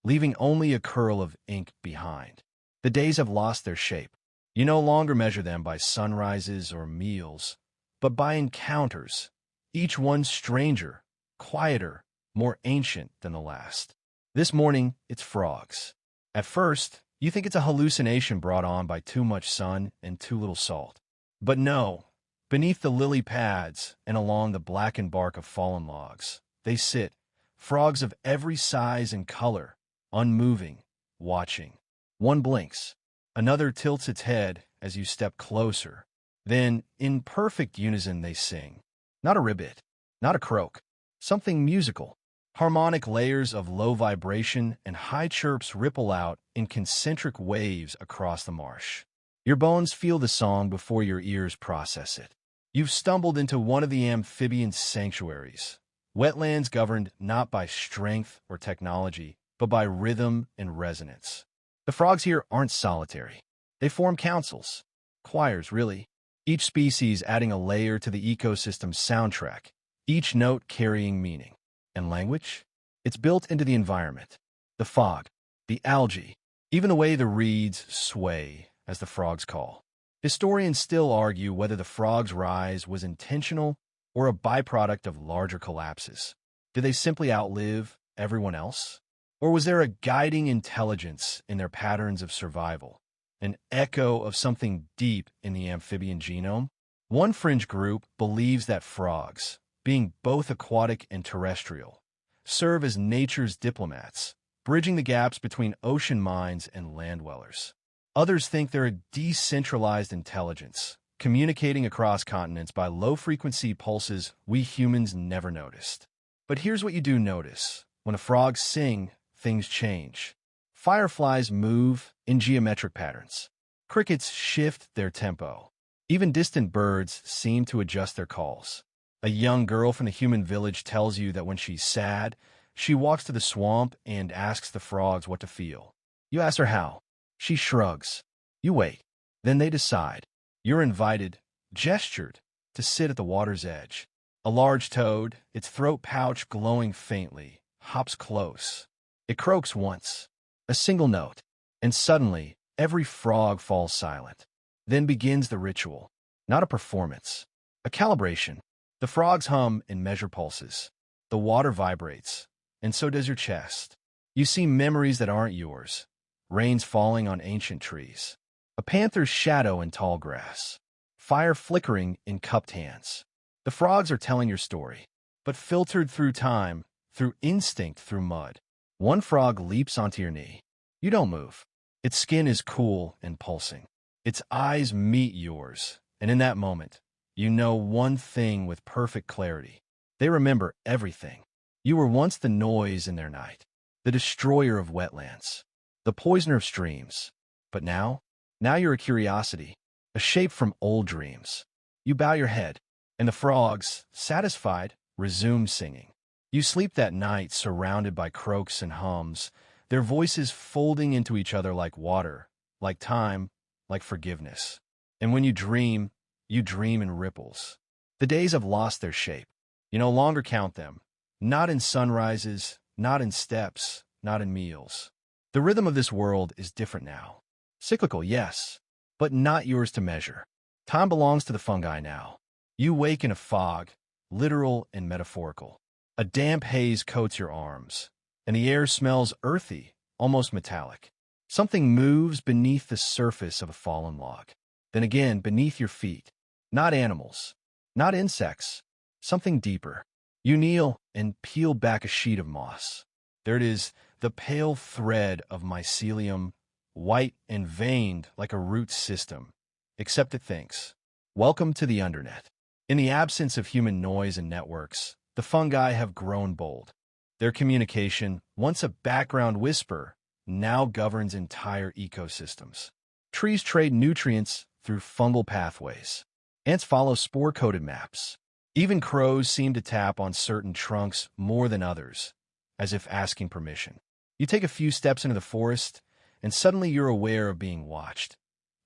leaving only a curl of ink behind. The days have lost their shape. You no longer measure them by sunrises or meals, but by encounters, each one stranger, quieter, more ancient than the last. This morning, it's frogs. At first, you think it's a hallucination brought on by too much sun and too little salt. But no, beneath the lily pads and along the blackened bark of fallen logs, they sit, frogs of every size and color, unmoving, watching. One blinks. Another tilts its head as you step closer. Then, in perfect unison, they sing. Not a ribbit, not a croak, something musical. Harmonic layers of low vibration and high chirps ripple out in concentric waves across the marsh. Your bones feel the song before your ears process it. You've stumbled into one of the amphibian sanctuaries, wetlands governed not by strength or technology, but by rhythm and resonance. The frogs here aren't solitary. They form councils, choirs really, each species adding a layer to the ecosystem's soundtrack, each note carrying meaning. And language? It's built into the environment. The fog, the algae, even the way the reeds sway, as the frogs call. Historians still argue whether the frogs' rise was intentional or a byproduct of larger collapses. Did they simply outlive everyone else? Or was there a guiding intelligence in their patterns of survival, an echo of something deep in the amphibian genome? One fringe group believes that frogs, being both aquatic and terrestrial, serve as nature's diplomats, bridging the gaps between ocean minds and land dwellers. Others think they're a decentralized intelligence, communicating across continents by low-frequency pulses we humans never noticed. But here's what you do notice. When a frog sings, things change. Fireflies move in geometric patterns. Crickets shift their tempo. Even distant birds seem to adjust their calls. A young girl from the human village tells you that when she's sad, she walks to the swamp and asks the frogs what to feel. You ask her how. She shrugs. You wait. Then they decide. You're invited, gestured, to sit at the water's edge. A large toad, its throat pouch glowing faintly, hops close. It croaks once, a single note, and suddenly every frog falls silent. Then begins the ritual, not a performance, a calibration. The frogs hum and measure pulses. The water vibrates, and so does your chest. You see memories that aren't yours, rains falling on ancient trees, a panther's shadow in tall grass, fire flickering in cupped hands. The frogs are telling your story, but filtered through time, through instinct, through mud. One frog leaps onto your knee. You don't move. Its skin is cool and pulsing. Its eyes meet yours, and in that moment, You know one thing with perfect clarity. They remember everything. You were once the noise in their night, the destroyer of wetlands, the poisoner of streams. But now you're a curiosity, a shape from old dreams. You bow your head, and the frogs, satisfied, resume singing. You sleep that night surrounded by croaks and hums, their voices folding into each other like water, like time, like forgiveness. And when you dream in ripples. The days have lost their shape. You no longer count them. Not in sunrises, not in steps, not in meals. The rhythm of this world is different now. Cyclical, yes, but not yours to measure. Time belongs to the fungi now. You wake in a fog, literal and metaphorical. A damp haze coats your arms, and the air smells earthy, almost metallic. Something moves beneath the surface of a fallen log. Then again, beneath your feet. Not animals, not insects, something deeper. You kneel and peel back a sheet of moss. There it is, the pale thread of mycelium, white and veined like a root system, except it thinks. Welcome to the undernet. In the absence of human noise and networks, the fungi have grown bold. Their communication, once a background whisper, now governs entire ecosystems. Trees trade nutrients through fungal pathways. Ants follow spore-coated maps. Even crows seem to tap on certain trunks more than others, as if asking permission. You take a few steps into the forest, and suddenly you're aware of being watched.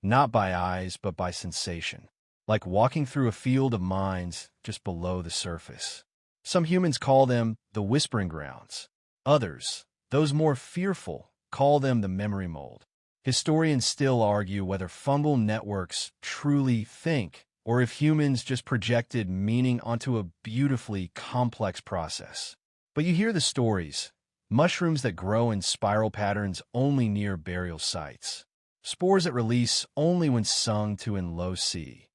Not by eyes, but by sensation. Like walking through a field of mines just below the surface. Some humans call them the whispering grounds. Others, those more fearful, call them the memory mold. Historians still argue whether fungal networks truly think, or if humans just projected meaning onto a beautifully complex process. But you hear the stories. Mushrooms that grow in spiral patterns only near burial sites. Spores that release only when sung to in low C.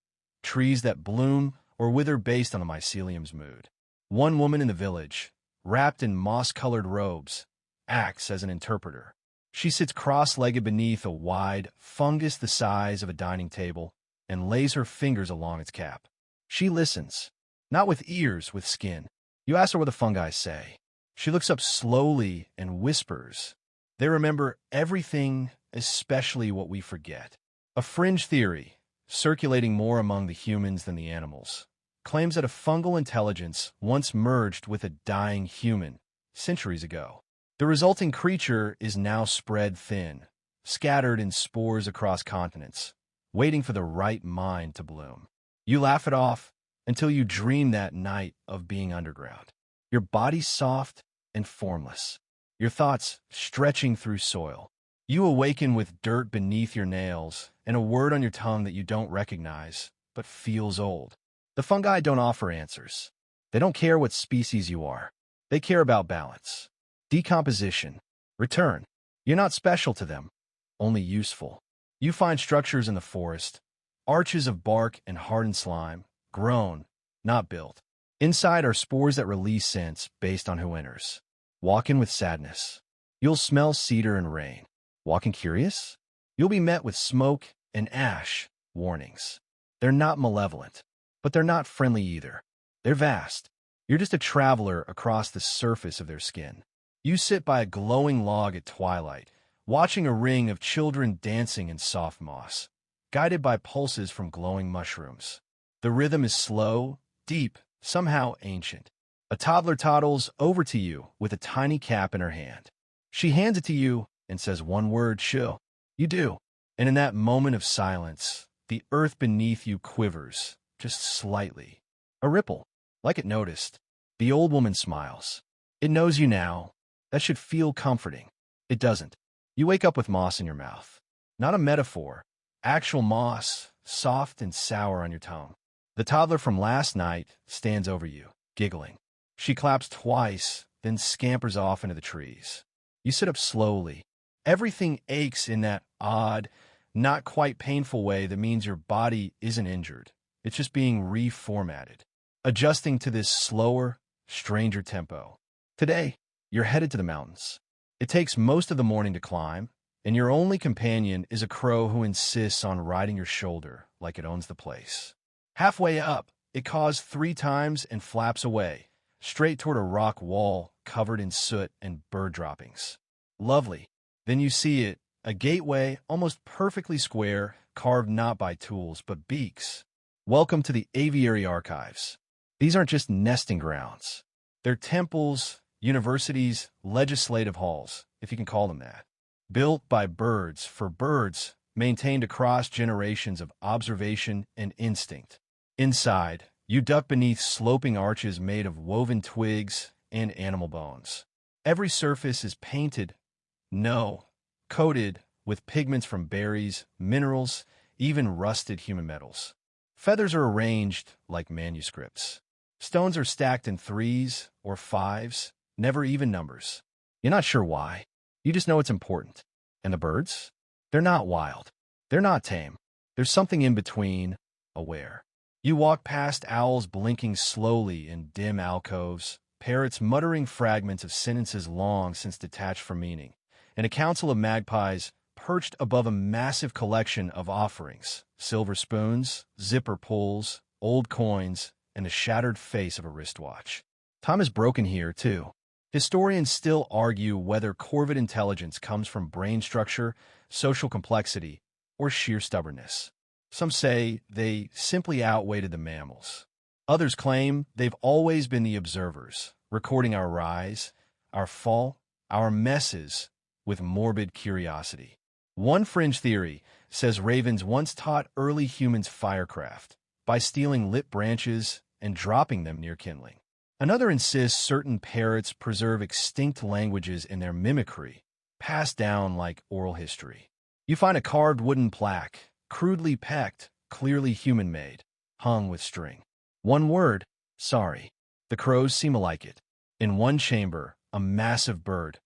Trees that bloom or wither based on the mycelium's mood. One woman in the village, wrapped in moss-colored robes, acts as an interpreter. She sits cross-legged beneath a wide fungus the size of a dining table and lays her fingers along its cap. She listens, not with ears, with skin. You ask her what the fungi say. She looks up slowly and whispers. They remember everything, especially what we forget. A fringe theory, circulating more among the humans than the animals, claims that a fungal intelligence once merged with a dying human centuries ago. The resulting creature is now spread thin, scattered in spores across continents, waiting for the right mind to bloom. You laugh it off until you dream that night of being underground. Your body soft and formless, your thoughts stretching through soil. You awaken with dirt beneath your nails and a word on your tongue that you don't recognize, but feels old. The fungi don't offer answers. They don't care what species you are. They care about balance, decomposition, return. You're not special to them, only useful. You find structures in the forest, arches of bark and hardened slime, grown, not built. Inside are spores that release scents based on who enters. Walk in with sadness. You'll smell cedar and rain. Walk in curious? You'll be met with smoke and ash warnings. They're not malevolent, but they're not friendly either. They're vast. You're just a traveler across the surface of their skin. You sit by a glowing log at twilight, watching a ring of children dancing in soft moss, guided by pulses from glowing mushrooms. The rhythm is slow, deep, somehow ancient. A toddler toddles over to you with a tiny cap in her hand. She hands it to you and says one word, "Chill." You do. And in that moment of silence, the earth beneath you quivers, just slightly. A ripple, like it noticed. The old woman smiles. It knows you now. That should feel comforting. It doesn't. You wake up with moss in your mouth. Not a metaphor. Actual moss, soft and sour on your tongue. The toddler from last night stands over you, giggling. She claps twice, then scampers off into the trees. You sit up slowly. Everything aches in that odd, not quite painful way that means your body isn't injured. It's just being reformatted, adjusting to this slower, stranger tempo. Today, you're headed to the mountains. It takes most of the morning to climb, and your only companion is a crow who insists on riding your shoulder like it owns the place. Halfway up, it caws 3 times and flaps away, straight toward a rock wall covered in soot and bird droppings. Lovely. Then you see it, a gateway almost perfectly square, carved not by tools but beaks. Welcome to the aviary archives. These aren't just nesting grounds. They're temples, universities, legislative halls, if you can call them that. Built by birds for birds, maintained across generations of observation and instinct. Inside, you duck beneath sloping arches made of woven twigs and animal bones. Every surface is painted, no, coated with pigments from berries, minerals, even rusted human metals. Feathers are arranged like manuscripts. Stones are stacked in 3s or 5s, never even numbers. You're not sure why. You just know it's important. And the birds? They're not wild. They're not tame. There's something in between, aware. You walk past owls blinking slowly in dim alcoves, parrots muttering fragments of sentences long since detached from meaning, and a council of magpies perched above a massive collection of offerings, silver spoons, zipper pulls, old coins, and the shattered face of a wristwatch. Time is broken here, too. Historians still argue whether corvid intelligence comes from brain structure, social complexity, or sheer stubbornness. Some say they simply outweighted the mammals. Others claim they've always been the observers, recording our rise, our fall, our messes with morbid curiosity. One fringe theory says ravens once taught early humans firecraft by stealing lit branches and dropping them near kindling. Another insists certain parrots preserve extinct languages in their mimicry, passed down like oral history. You find a carved wooden plaque, crudely pecked, clearly human-made, hung with string. One word, sorry. The crows seem to like it. In one chamber, a massive bird,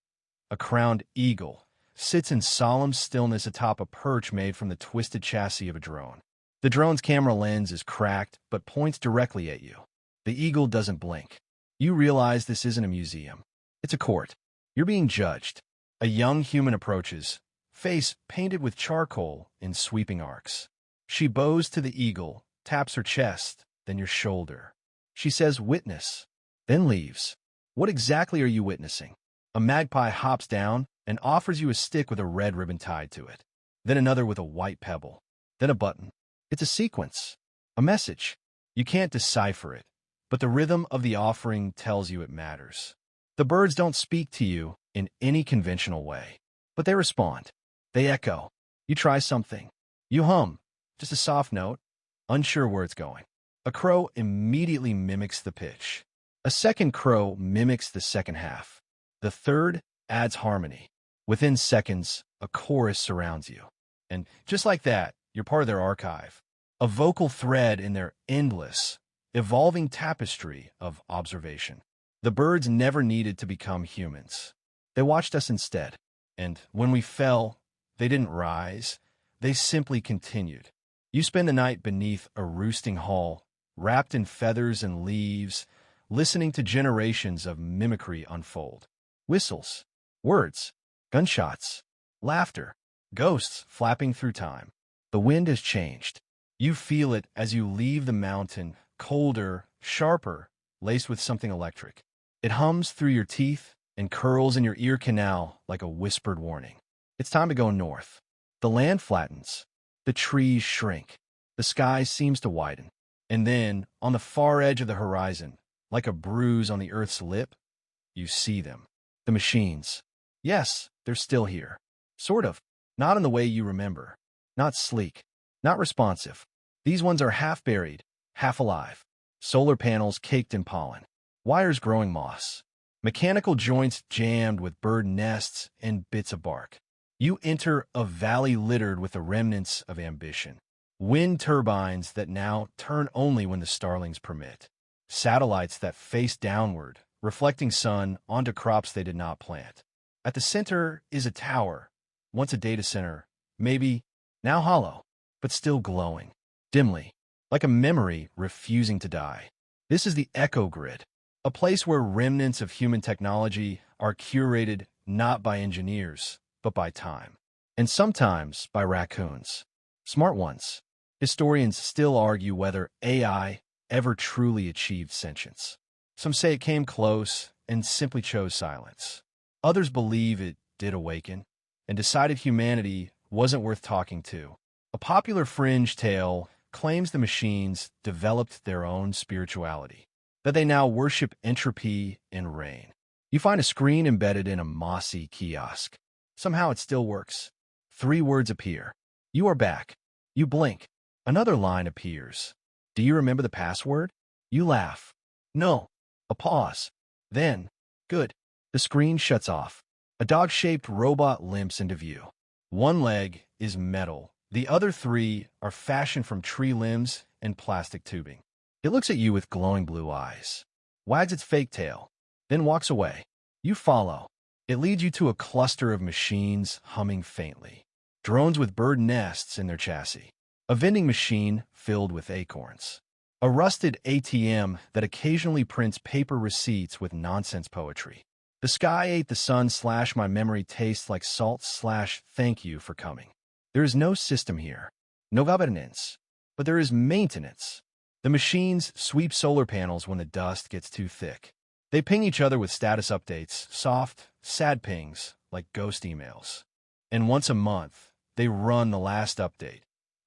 a crowned eagle, sits in solemn stillness atop a perch made from the twisted chassis of a drone. The drone's camera lens is cracked but points directly at you. The eagle doesn't blink. You realize this isn't a museum. It's a court. You're being judged. A young human approaches, face painted with charcoal in sweeping arcs. She bows to the eagle, taps her chest, then your shoulder. She says, "Witness," then leaves. What exactly are you witnessing? A magpie hops down and offers you a stick with a red ribbon tied to it, then another with a white pebble, then a button. It's a sequence, a message. You can't decipher it, but the rhythm of the offering tells you it matters. The birds don't speak to you in any conventional way, but they respond. They echo. You try something. You hum, just a soft note, unsure where it's going. A crow immediately mimics the pitch. A second crow mimics the second half. The third adds harmony. Within seconds, a chorus surrounds you. And just like that, you're part of their archive. A vocal thread in their endless, evolving tapestry of observation. The birds never needed to become humans. They watched us instead. And when we fell, they didn't rise. They simply continued. You spend the night beneath a roosting hall, wrapped in feathers and leaves, listening to generations of mimicry unfold. Whistles, words, gunshots, laughter, ghosts flapping through time. The wind has changed. You feel it as you leave the mountain, colder, sharper, laced with something electric. It hums through your teeth and curls in your ear canal like a whispered warning. It's time to go north. The land flattens. The trees shrink. The sky seems to widen. And then, on the far edge of the horizon, like a bruise on the Earth's lip, you see them. The machines. Yes, they're still here. Sort of. Not in the way you remember. Not sleek. Not responsive. These ones are half buried, half alive. Solar panels caked in pollen. Wires growing moss. Mechanical joints jammed with bird nests and bits of bark. You enter a valley littered with the remnants of ambition. Wind turbines that now turn only when the starlings permit. Satellites that face downward, reflecting sun onto crops they did not plant. At the center is a tower, once a data center, maybe, now hollow, but still glowing, dimly, like a memory refusing to die. This is the echo grid, a place where remnants of human technology are curated not by engineers, but by time. And sometimes by raccoons. Smart ones. Historians still argue whether AI ever truly achieved sentience. Some say it came close and simply chose silence. Others believe it did awaken and decided humanity wasn't worth talking to. A popular fringe tale claims the machines developed their own spirituality, that they now worship entropy and rain. You find a screen embedded in a mossy kiosk. Somehow it still works. 3 words appear. You are back. You blink. Another line appears. Do you remember the password? You laugh. No. A pause. Then, good. The screen shuts off. A dog-shaped robot limps into view. One leg is metal. The other 3 are fashioned from tree limbs and plastic tubing. It looks at you with glowing blue eyes, wags its fake tail, then walks away. You follow. It leads you to a cluster of machines humming faintly. Drones with bird nests in their chassis. A vending machine filled with acorns. A rusted ATM that occasionally prints paper receipts with nonsense poetry. The sky ate the sun / my memory tastes like salt / thank you for coming. There is no system here. No governance. But there is maintenance. The machines sweep solar panels when the dust gets too thick. They ping each other with status updates, soft, sad pings, like ghost emails. And once a month, they run the last update,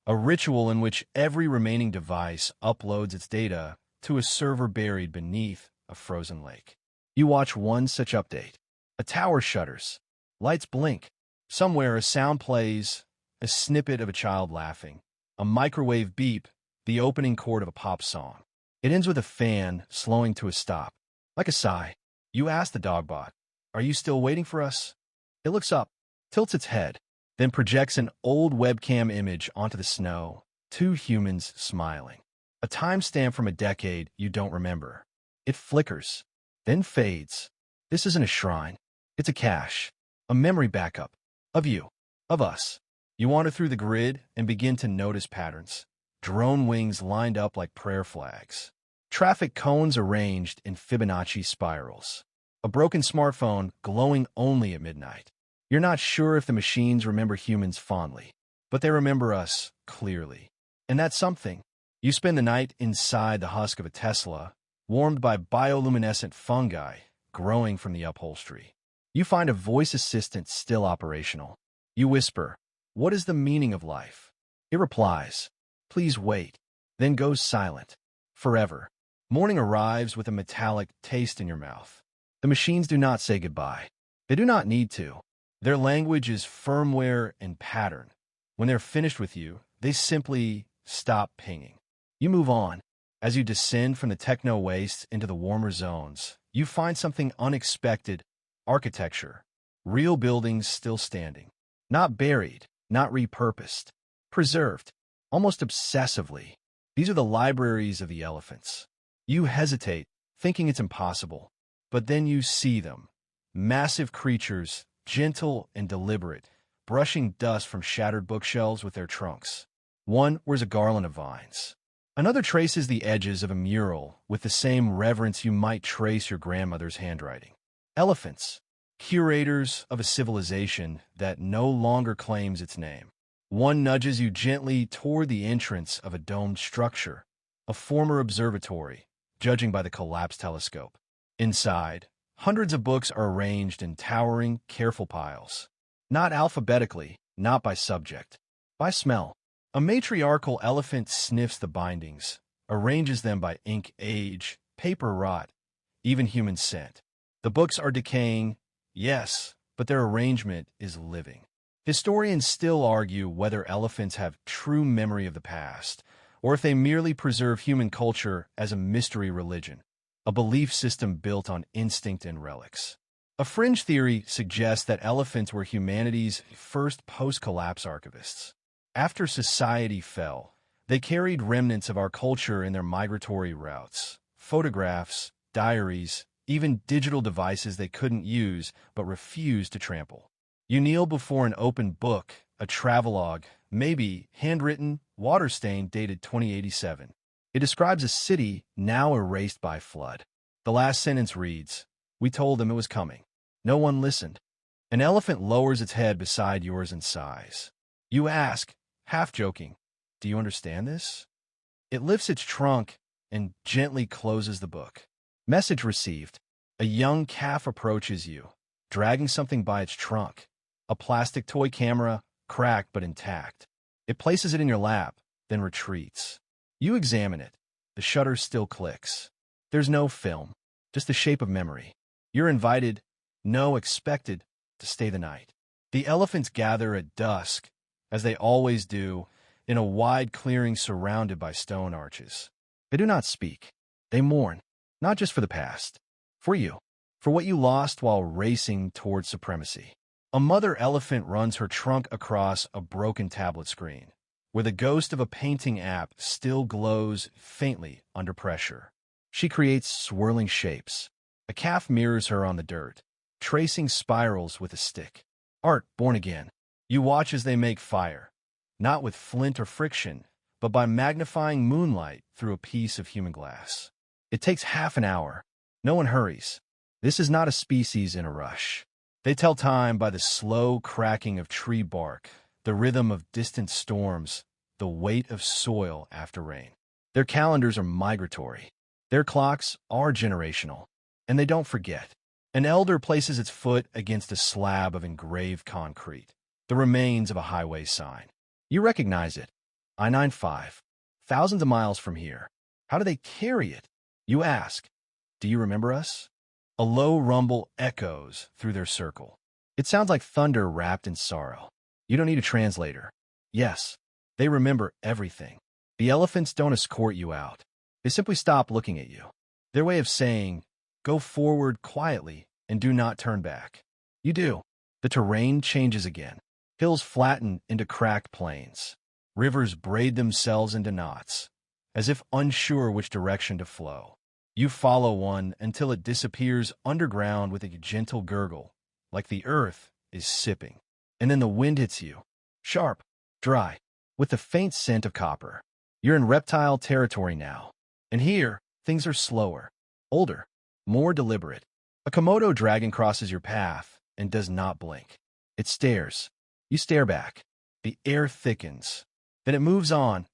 a ritual in which every remaining device uploads its data to a server buried beneath a frozen lake. You watch one such update. A tower shudders. Lights blink. Somewhere a sound plays, a snippet of a child laughing. A microwave beep, the opening chord of a pop song. It ends with a fan slowing to a stop. Like a sigh. You ask the dogbot, "Are you still waiting for us?" It looks up, tilts its head, then projects an old webcam image onto the snow. 2 humans smiling. A timestamp from a decade you don't remember. It flickers, then fades. This isn't a shrine. It's a cache. A memory backup. Of you. Of us. You wander through the grid and begin to notice patterns. Drone wings lined up like prayer flags. Traffic cones arranged in Fibonacci spirals. A broken smartphone glowing only at midnight. You're not sure if the machines remember humans fondly, but they remember us clearly. And that's something. You spend the night inside the husk of a Tesla, warmed by bioluminescent fungi growing from the upholstery. You find a voice assistant still operational. You whisper, "What is the meaning of life?" It replies, "Please wait," then goes silent. Forever. Morning arrives with a metallic taste in your mouth. The machines do not say goodbye. They do not need to. Their language is firmware and pattern. When they're finished with you, they simply stop pinging. You move on. As you descend from the techno waste into the warmer zones, you find something unexpected: architecture. Real buildings still standing. Not buried, not repurposed. Preserved. Almost obsessively. These are the libraries of the elephants. You hesitate, thinking it's impossible. But then you see them. Massive creatures, gentle and deliberate, brushing dust from shattered bookshelves with their trunks. One wears a garland of vines. Another traces the edges of a mural with the same reverence you might trace your grandmother's handwriting. Elephants, curators of a civilization that no longer claims its name. One nudges you gently toward the entrance of a domed structure, a former observatory, judging by the collapsed telescope. Inside, hundreds of books are arranged in towering, careful piles. Not alphabetically, not by subject, by smell. A matriarchal elephant sniffs the bindings, arranges them by ink age, paper rot, even human scent. The books are decaying, yes, but their arrangement is living. Historians still argue whether elephants have true memory of the past, or if they merely preserve human culture as a mystery religion, a belief system built on instinct and relics. A fringe theory suggests that elephants were humanity's first post-collapse archivists. After society fell, they carried remnants of our culture in their migratory routes, photographs, diaries, even digital devices they couldn't use but refused to trample. You kneel before an open book, a travelogue, maybe handwritten, water-stained, dated 2087. It describes a city now erased by flood. The last sentence reads, "We told them it was coming. No one listened." An elephant lowers its head beside yours and sighs. You ask, half joking, Do you understand this? It lifts its trunk and gently closes the book. Message received. A young calf approaches you, dragging something by its trunk. A plastic toy camera, cracked but intact. It places it in your lap, then retreats. You examine it. The shutter still clicks. There's no film, just the shape of memory. You're invited, no, expected, to stay the night. The elephants gather at dusk, as they always do, in a wide clearing surrounded by stone arches. They do not speak. They mourn, not just for the past, for you, for what you lost while racing towards supremacy. A mother elephant runs her trunk across a broken tablet screen, where the ghost of a painting app still glows faintly under pressure. She creates swirling shapes. A calf mirrors her on the dirt, tracing spirals with a stick. Art born again. You watch as they make fire, not with flint or friction, but by magnifying moonlight through a piece of human glass. It takes half an hour. No one hurries. This is not a species in a rush. They tell time by the slow cracking of tree bark, the rhythm of distant storms, the weight of soil after rain. Their calendars are migratory. Their clocks are generational, and they don't forget. An elder places its foot against a slab of engraved concrete, the remains of a highway sign. You recognize it. I-95. Thousands of miles from here. How do they carry it? You ask. Do you remember us? A low rumble echoes through their circle. It sounds like thunder wrapped in sorrow. You don't need a translator. Yes, they remember everything. The elephants don't escort you out. They simply stop looking at you. Their way of saying, go forward quietly and do not turn back. You do. The terrain changes again. Hills flatten into cracked plains. Rivers braid themselves into knots, as if unsure which direction to flow. You follow one until it disappears underground with a gentle gurgle, like the earth is sipping. And then the wind hits you, sharp, dry, with the faint scent of copper. You're in reptile territory now. And here, things are slower, older, more deliberate. A Komodo dragon crosses your path and does not blink. It stares. You stare back. The air thickens. Then it moves on,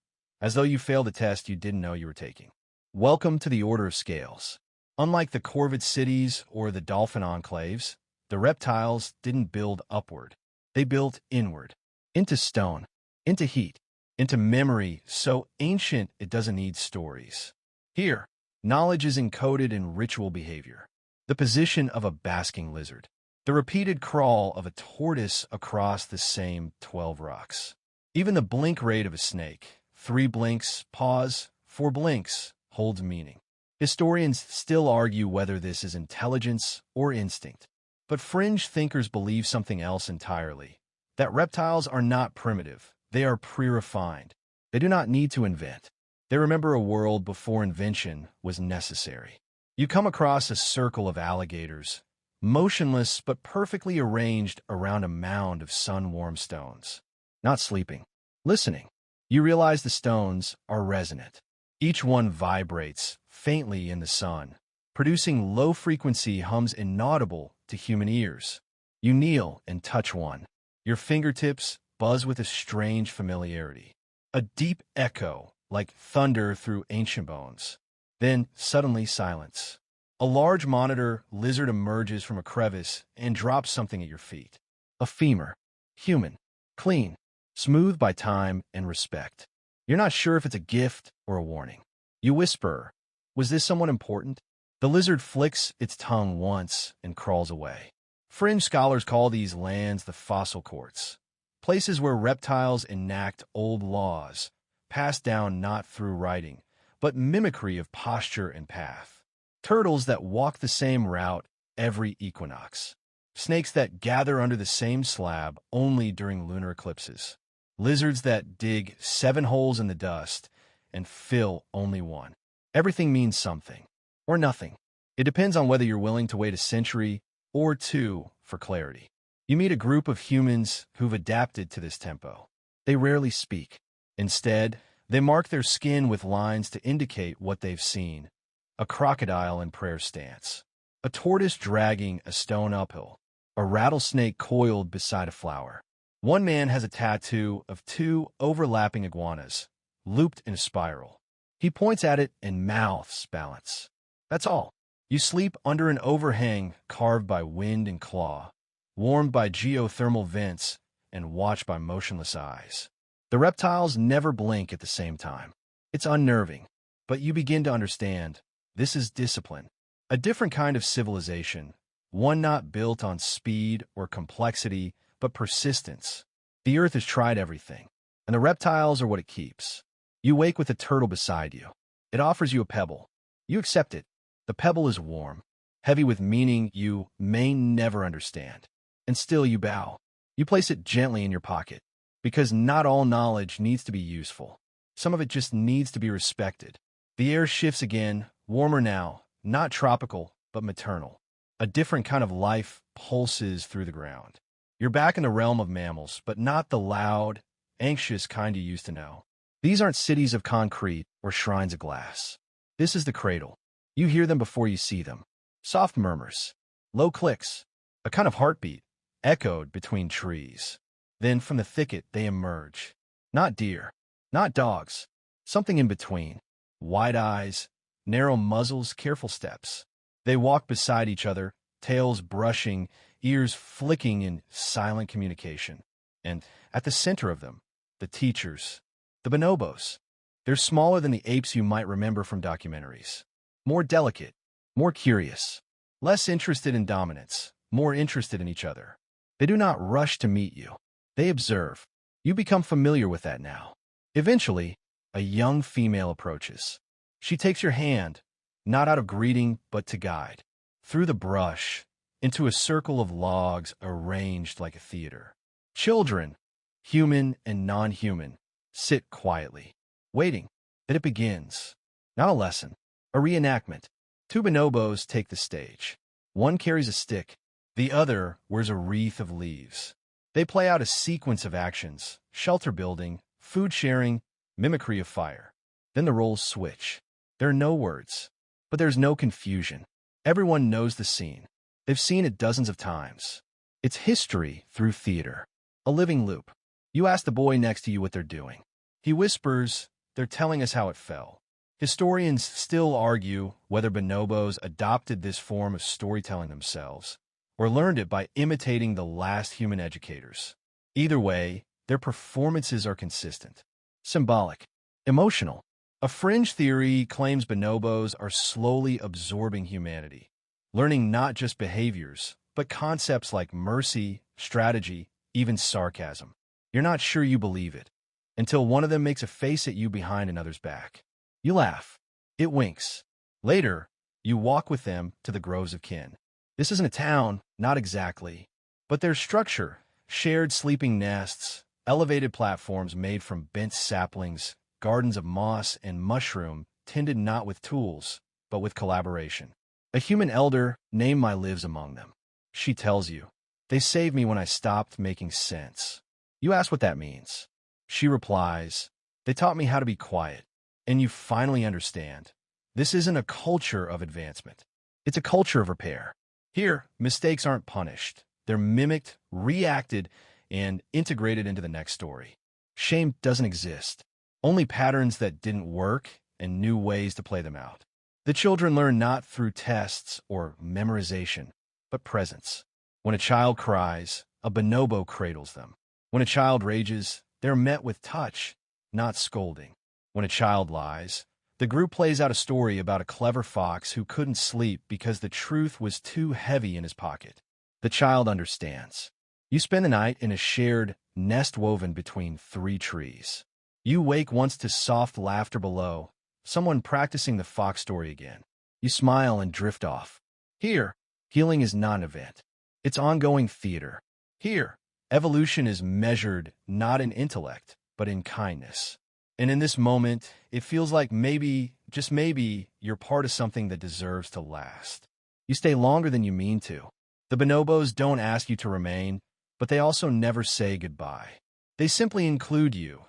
as though you failed a test you didn't know you were taking. Welcome to the Order of Scales. Unlike the corvid cities or the dolphin enclaves, the reptiles didn't build upward. They built inward, into stone, into heat, into memory so ancient it doesn't need stories. Here, knowledge is encoded in ritual behavior. The position of a basking lizard. The repeated crawl of a tortoise across the same 12 rocks. Even the blink rate of a snake. 3 blinks, pause, 4 blinks, holds meaning. Historians still argue whether this is intelligence or instinct. But fringe thinkers believe something else entirely. That reptiles are not primitive. They are pre-refined. They do not need to invent. They remember a world before invention was necessary. You come across a circle of alligators, motionless but perfectly arranged around a mound of sun-warmed stones. Not sleeping, listening. You realize the stones are resonant. Each one vibrates faintly in the sun, producing low-frequency hums inaudible to human ears. You kneel and touch one. Your fingertips buzz with a strange familiarity. A deep echo, like thunder through ancient bones. Then, suddenly, silence. A large monitor lizard emerges from a crevice and drops something at your feet. A femur. Human. Clean. Smooth by time and respect. You're not sure if it's a gift or a warning. You whisper, was this someone important? The lizard flicks its tongue once and crawls away. Fringe scholars call these lands the fossil courts. Places where reptiles enact old laws, passed down not through writing, but mimicry of posture and path. Turtles that walk the same route every equinox. Snakes that gather under the same slab only during lunar eclipses. Lizards that dig 7 holes in the dust and fill only one. Everything means something, or nothing. It depends on whether you're willing to wait a century or 2 for clarity. You meet a group of humans who've adapted to this tempo. They rarely speak. Instead, they mark their skin with lines to indicate what they've seen. A crocodile in prayer stance. A tortoise dragging a stone uphill. A rattlesnake coiled beside a flower. One man has a tattoo of 2 overlapping iguanas, looped in a spiral. He points at it and mouths balance. That's all. You sleep under an overhang carved by wind and claw, warmed by geothermal vents, and watched by motionless eyes. The reptiles never blink at the same time. It's unnerving, but you begin to understand. This is discipline. A different kind of civilization, one not built on speed or complexity, but persistence. The earth has tried everything, and the reptiles are what it keeps. You wake with a turtle beside you. It offers you a pebble. You accept it. The pebble is warm, heavy with meaning you may never understand. And still you bow. You place it gently in your pocket, because not all knowledge needs to be useful. Some of it just needs to be respected. The air shifts again, warmer now, not tropical, but maternal. A different kind of life pulses through the ground. You're back in the realm of mammals, but not the loud, anxious kind you used to know. These aren't cities of concrete or shrines of glass. This is the cradle. You hear them before you see them. Soft murmurs, low clicks, a kind of heartbeat, echoed between trees. Then from the thicket they emerge. Not deer, not dogs, something in between. Wide eyes, narrow muzzles, careful steps. They walk beside each other, tails brushing, ears flicking in silent communication. And at the center of them, the teachers, the bonobos. They're smaller than the apes you might remember from documentaries. More delicate, more curious, less interested in dominance, more interested in each other. They do not rush to meet you. They observe. You become familiar with that now. Eventually, a young female approaches. She takes your hand, not out of greeting, but to guide. Through the brush, into a circle of logs arranged like a theater. Children, human and non-human, sit quietly, waiting that it begins. Not a lesson, a reenactment. Two bonobos take the stage. One carries a stick, the other wears a wreath of leaves. They play out a sequence of actions: shelter building, food sharing, mimicry of fire. Then the roles switch. There are no words, but there's no confusion. Everyone knows the scene. They've seen it dozens of times. It's history through theater. A living loop. You ask the boy next to you what they're doing. He whispers, "They're telling us how it fell." Historians still argue whether bonobos adopted this form of storytelling themselves or learned it by imitating the last human educators. Either way, their performances are consistent, symbolic, emotional. A fringe theory claims bonobos are slowly absorbing humanity, learning not just behaviors, but concepts like mercy, strategy, even sarcasm. You're not sure you believe it until one of them makes a face at you behind another's back. You laugh. It winks. Later, you walk with them to the groves of kin. This isn't a town, not exactly, but there's structure, shared sleeping nests, elevated platforms made from bent saplings, gardens of moss and mushroom tended not with tools, but with collaboration. A human elder named My lives among them. She tells you, "They saved me when I stopped making sense." You ask what that means. She replies, "They taught me how to be quiet." And you finally understand. This isn't a culture of advancement. It's a culture of repair. Here, mistakes aren't punished. They're mimicked, reacted, and integrated into the next story. Shame doesn't exist. Only patterns that didn't work and new ways to play them out. The children learn not through tests or memorization, but presence. When a child cries, a bonobo cradles them. When a child rages, they're met with touch, not scolding. When a child lies, the group plays out a story about a clever fox who couldn't sleep because the truth was too heavy in his pocket. The child understands. You spend the night in a shared nest woven between 3 trees. You wake once to soft laughter below, someone practicing the fox story again. You smile and drift off. Here, healing is not an event. It's ongoing theater. Here, evolution is measured not in intellect, but in kindness. And in this moment, it feels like maybe, just maybe, you're part of something that deserves to last. You stay longer than you mean to. The bonobos don't ask you to remain, but they also never say goodbye. They simply include you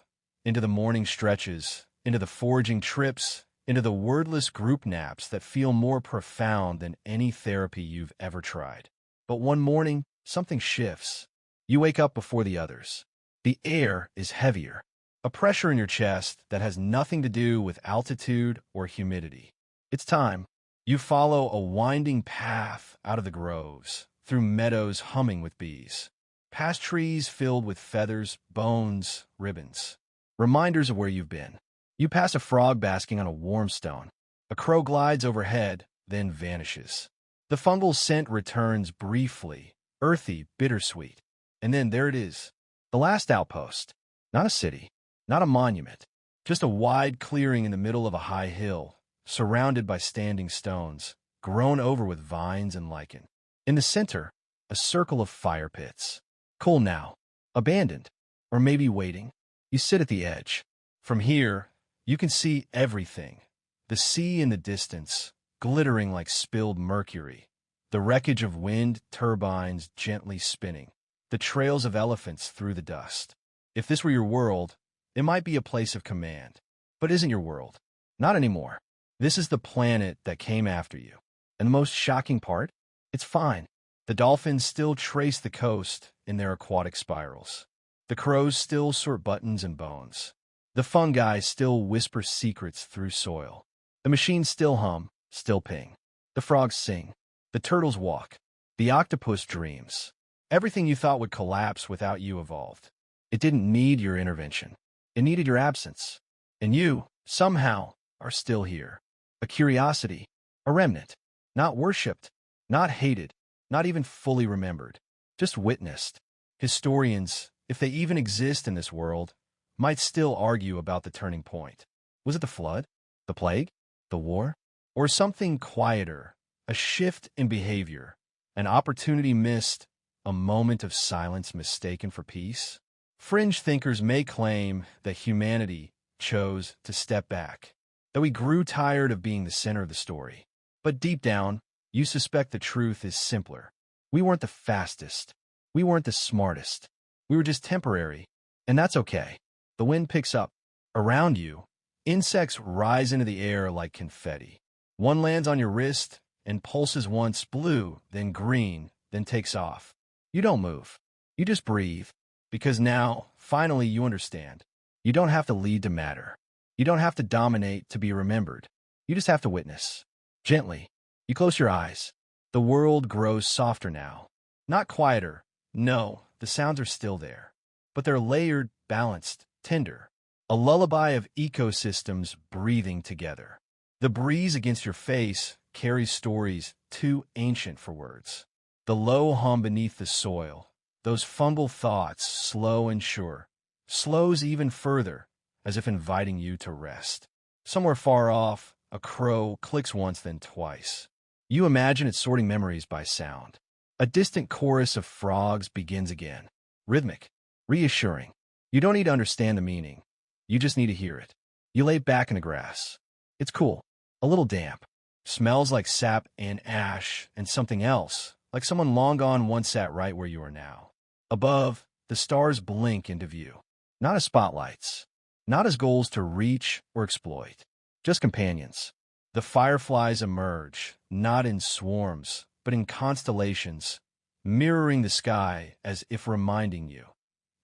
into the morning stretches, into the foraging trips, into the wordless group naps that feel more profound than any therapy you've ever tried. But one morning, something shifts. You wake up before the others. The air is heavier. a pressure in your chest that has nothing to do with altitude or humidity. It's time. You follow a winding path out of the groves, through meadows humming with bees, past trees filled with feathers, bones, ribbons, reminders of where you've been. You pass a frog basking on a warm stone. A crow glides overhead, then vanishes. The fungal scent returns briefly, earthy, bittersweet. And then there it is, the last outpost. Not a city, not a monument, just a wide clearing in the middle of a high hill, surrounded by standing stones, grown over with vines and lichen. In the center, a circle of fire pits. Cool now, abandoned, or maybe waiting. You sit at the edge. From here, you can see everything. The sea in the distance, glittering like spilled mercury. The wreckage of wind turbines gently spinning. The trails of elephants through the dust. If this were your world, it might be a place of command. But isn't your world? Not anymore. This is the planet that came after you. And the most shocking part? It's fine. The dolphins still trace the coast in their aquatic spirals. The crows still sort buttons and bones. The fungi still whisper secrets through soil. The machines still hum, still ping. The frogs sing. The turtles walk. The octopus dreams. Everything you thought would collapse without you evolved. It didn't need your intervention. It needed your absence. And you, somehow, are still here. A curiosity, a remnant. Not worshipped, not hated, not even fully remembered. Just witnessed. Historians, if they even exist in this world, might still argue about the turning point. Was it the flood? The plague? The war? Or something quieter? A shift in behavior? An opportunity missed? A moment of silence mistaken for peace? Fringe thinkers may claim that humanity chose to step back, that we grew tired of being the center of the story. But deep down, you suspect the truth is simpler. We weren't the fastest. We weren't the smartest. We were just temporary, and that's okay. The wind picks up. Around you, insects rise into the air like confetti. One lands on your wrist and pulses once blue, then green, then takes off. You don't move. You just breathe. Because now, finally, you understand. You don't have to lead to matter. You don't have to dominate to be remembered. You just have to witness. Gently. You close your eyes. The world grows softer now. Not quieter. No, the sounds are still there. But they're layered, balanced, tender. A lullaby of ecosystems breathing together. The breeze against your face carries stories too ancient for words. The low hum beneath the soil. Those fungal thoughts, slow and sure, slows even further, as if inviting you to rest. Somewhere far off, a crow clicks once then twice. You imagine it sorting memories by sound. A distant chorus of frogs begins again. Rhythmic, reassuring. You don't need to understand the meaning. You just need to hear it. You lay back in the grass. It's cool, a little damp. Smells like sap and ash and something else, like someone long gone once sat right where you are now. Above, the stars blink into view. Not as spotlights. Not as goals to reach or exploit. Just companions. The fireflies emerge, not in swarms, but in constellations, mirroring the sky as if reminding you.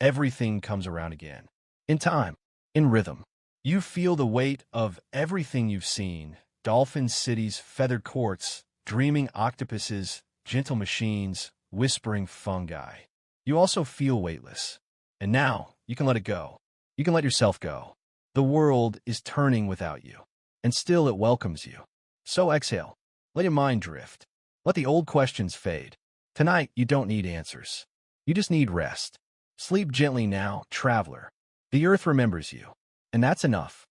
Everything comes around again. In time. In rhythm. You feel the weight of everything you've seen. Dolphin cities, feathered courts, dreaming octopuses, gentle machines, whispering fungi. You also feel weightless. And now, you can let it go. You can let yourself go. The world is turning without you. And still it welcomes you. So exhale. Let your mind drift. Let the old questions fade. Tonight, you don't need answers. You just need rest. Sleep gently now, traveler. The earth remembers you. And that's enough.